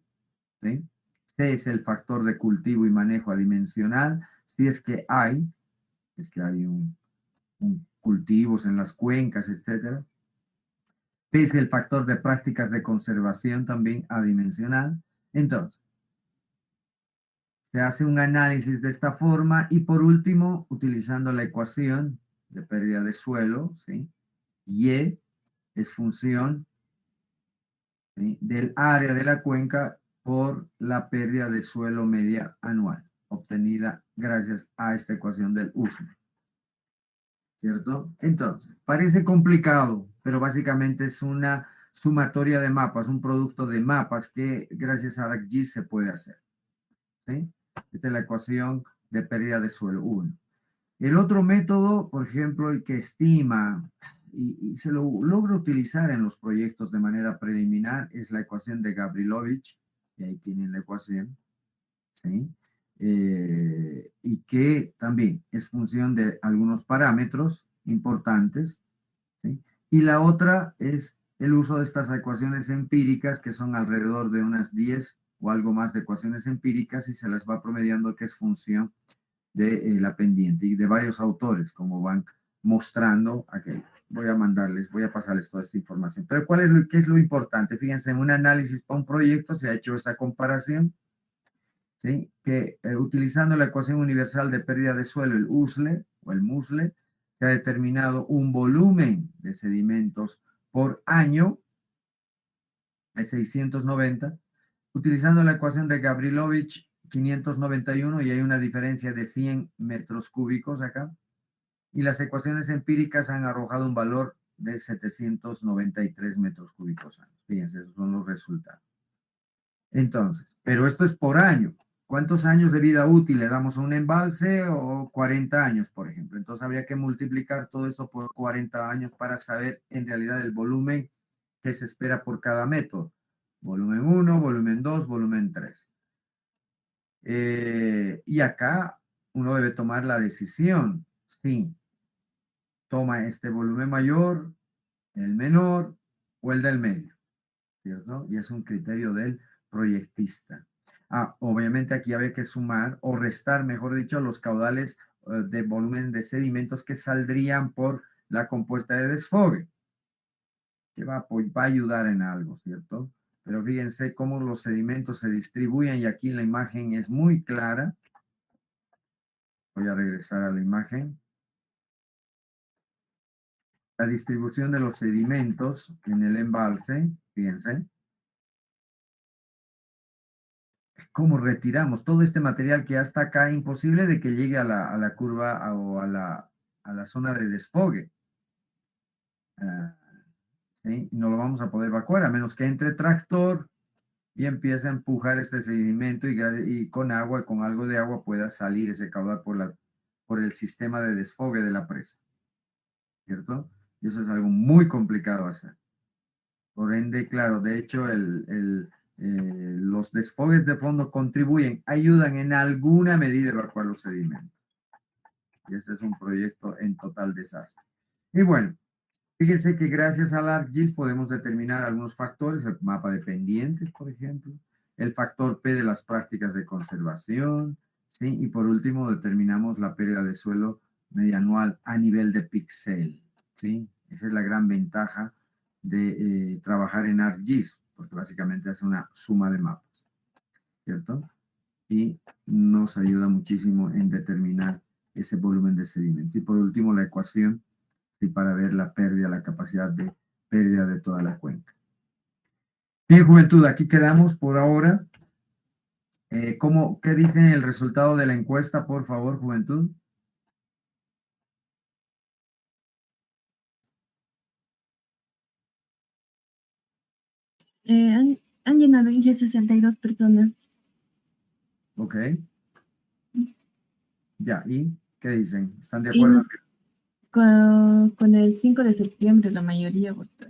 ¿Sí? C es el factor de cultivo y manejo adimensional. Si es que hay cultivos en las cuencas, etc. P es el factor de prácticas de conservación también adimensional. Entonces, se hace un análisis de esta forma y por último, utilizando la ecuación de pérdida de suelo, ¿sí? Y es función, ¿sí?, del área de la cuenca por la pérdida de suelo media anual, obtenida gracias a esta ecuación del USLE. ¿Cierto? Entonces, parece complicado, pero básicamente es una sumatoria de mapas, un producto de mapas que gracias a ArcGIS se puede hacer. ¿Sí? Esta es la ecuación de pérdida de suelo 1. El otro método, por ejemplo, el que estima y se lo logra utilizar en los proyectos de manera preliminar es la ecuación de Gavrilovich, y ahí tienen la ecuación, ¿sí? Y que también es función de algunos parámetros importantes, ¿sí? Y la otra es el uso de estas ecuaciones empíricas, que son alrededor de unas 10 o algo más de ecuaciones empíricas, y se las va promediando, que es función de la pendiente y de varios autores, como van mostrando aquello. Voy a pasarles toda esta información. Pero ¿qué es lo importante? Fíjense, en un análisis para un proyecto se ha hecho esta comparación, ¿sí? Que utilizando la ecuación universal de pérdida de suelo, el USLE o el MUSLE, se ha determinado un volumen de sedimentos por año de 690. Utilizando la ecuación de Gavrilovich, 591, y hay una diferencia de 100 metros cúbicos acá. Y las ecuaciones empíricas han arrojado un valor de 793 metros cúbicos año. Fíjense, esos son los resultados. Entonces, pero esto es por año. ¿Cuántos años de vida útil le damos a un embalse? O 40 años, por ejemplo. Entonces habría que multiplicar todo esto por 40 años para saber en realidad el volumen que se espera por cada método. Volumen 1, volumen 2, volumen 3. Y acá uno debe tomar la decisión. Sí, toma este volumen mayor, el menor o el del medio, ¿cierto? Y es un criterio del proyectista. Obviamente aquí había que sumar o restar, mejor dicho, los caudales de volumen de sedimentos que saldrían por la compuerta de desfogue, que va a ayudar en algo, ¿cierto? Pero fíjense cómo los sedimentos se distribuyen y aquí la imagen es muy clara. Voy a regresar a la imagen. la distribución de los sedimentos en el embalse, fíjense, cómo retiramos todo este material que hasta acá, imposible de que llegue a la curva o a la zona de desfogue. ¿Sí? No lo vamos a poder evacuar a menos que entre tractor y empiece a empujar este sedimento y con agua, con algo de agua pueda salir ese caudal por el sistema de desfogue de la presa. ¿Cierto? Y eso es algo muy complicado hacer. Por ende, claro, de hecho, los desfogues de fondo ayudan en alguna medida a evacuar los sedimentos. Y este es un proyecto en total desastre. Y bueno, fíjense que gracias al ArcGIS podemos determinar algunos factores, el mapa de pendientes, por ejemplo, el factor P de las prácticas de conservación, ¿sí? Y por último, determinamos la pérdida de suelo medianual a nivel de píxel, ¿sí? Esa es la gran ventaja de trabajar en ArcGIS, porque básicamente es una suma de mapas, ¿cierto? Y nos ayuda muchísimo en determinar ese volumen de sedimento. Y por último, la ecuación, ¿sí? Para ver la pérdida, la capacidad de pérdida de toda la cuenca. Bien, juventud, aquí quedamos por ahora. ¿Qué dicen el resultado de la encuesta, por favor, juventud? Han llenado Inge 62 personas. Ok. Ya, ¿y qué dicen? ¿Están de Y acuerdo? con el 5 de septiembre la mayoría votó.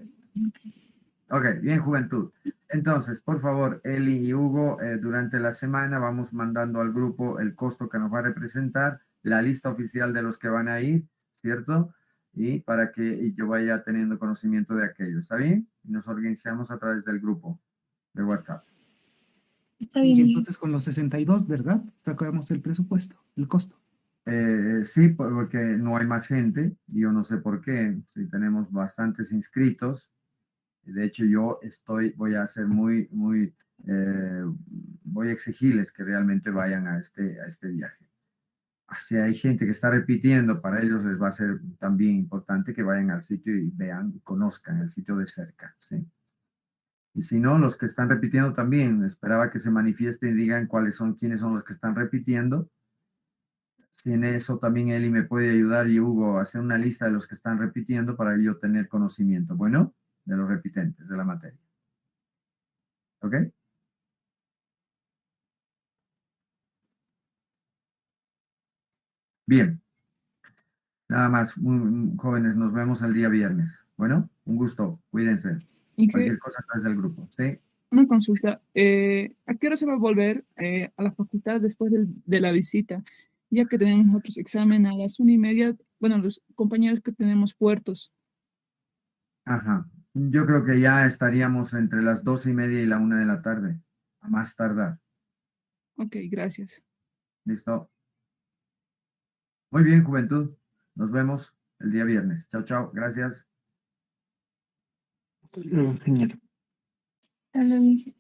Ok, bien, juventud. Entonces, por favor, Eli y Hugo, durante la semana vamos mandando al grupo el costo que nos va a representar, la lista oficial de los que van a ir, ¿cierto? Y para que yo vaya teniendo conocimiento de aquello, ¿está bien? Y nos organizamos a través del grupo de WhatsApp. Está Y bien. entonces con los 62, ¿verdad? Sacamos el presupuesto, el costo. Sí, porque no hay más gente, y yo no sé por qué, si tenemos bastantes inscritos. De hecho, voy a ser voy a exigirles que realmente vayan a este viaje. Si hay gente que está repitiendo, para ellos les va a ser también importante que vayan al sitio y vean, conozcan el sitio de cerca, ¿sí? Y si no, los que están repitiendo también, esperaba que se manifiesten y digan quiénes son los que están repitiendo. Si en eso también Eli me puede ayudar y Hugo a hacer una lista de los que están repitiendo para yo tener conocimiento, bueno, de los repitentes de la materia. ¿Ok? Bien. Nada más, jóvenes, nos vemos el día viernes. Bueno, un gusto, cuídense. Inge, Cualquier cosa a través del grupo, ¿sí? una consulta. ¿A qué hora se va a volver a la facultad después de la visita? Ya que tenemos otros examen a las 1:30, bueno, los compañeros que tenemos puertos. Ajá. Yo creo que ya estaríamos entre las 2:30 y la 1 de la tarde, a más tardar. Ok, gracias. ¿Listo? Muy bien, juventud. Nos vemos el día viernes. Chao, chao. Gracias. Hasta luego, ingeniero. Hasta luego, Inge.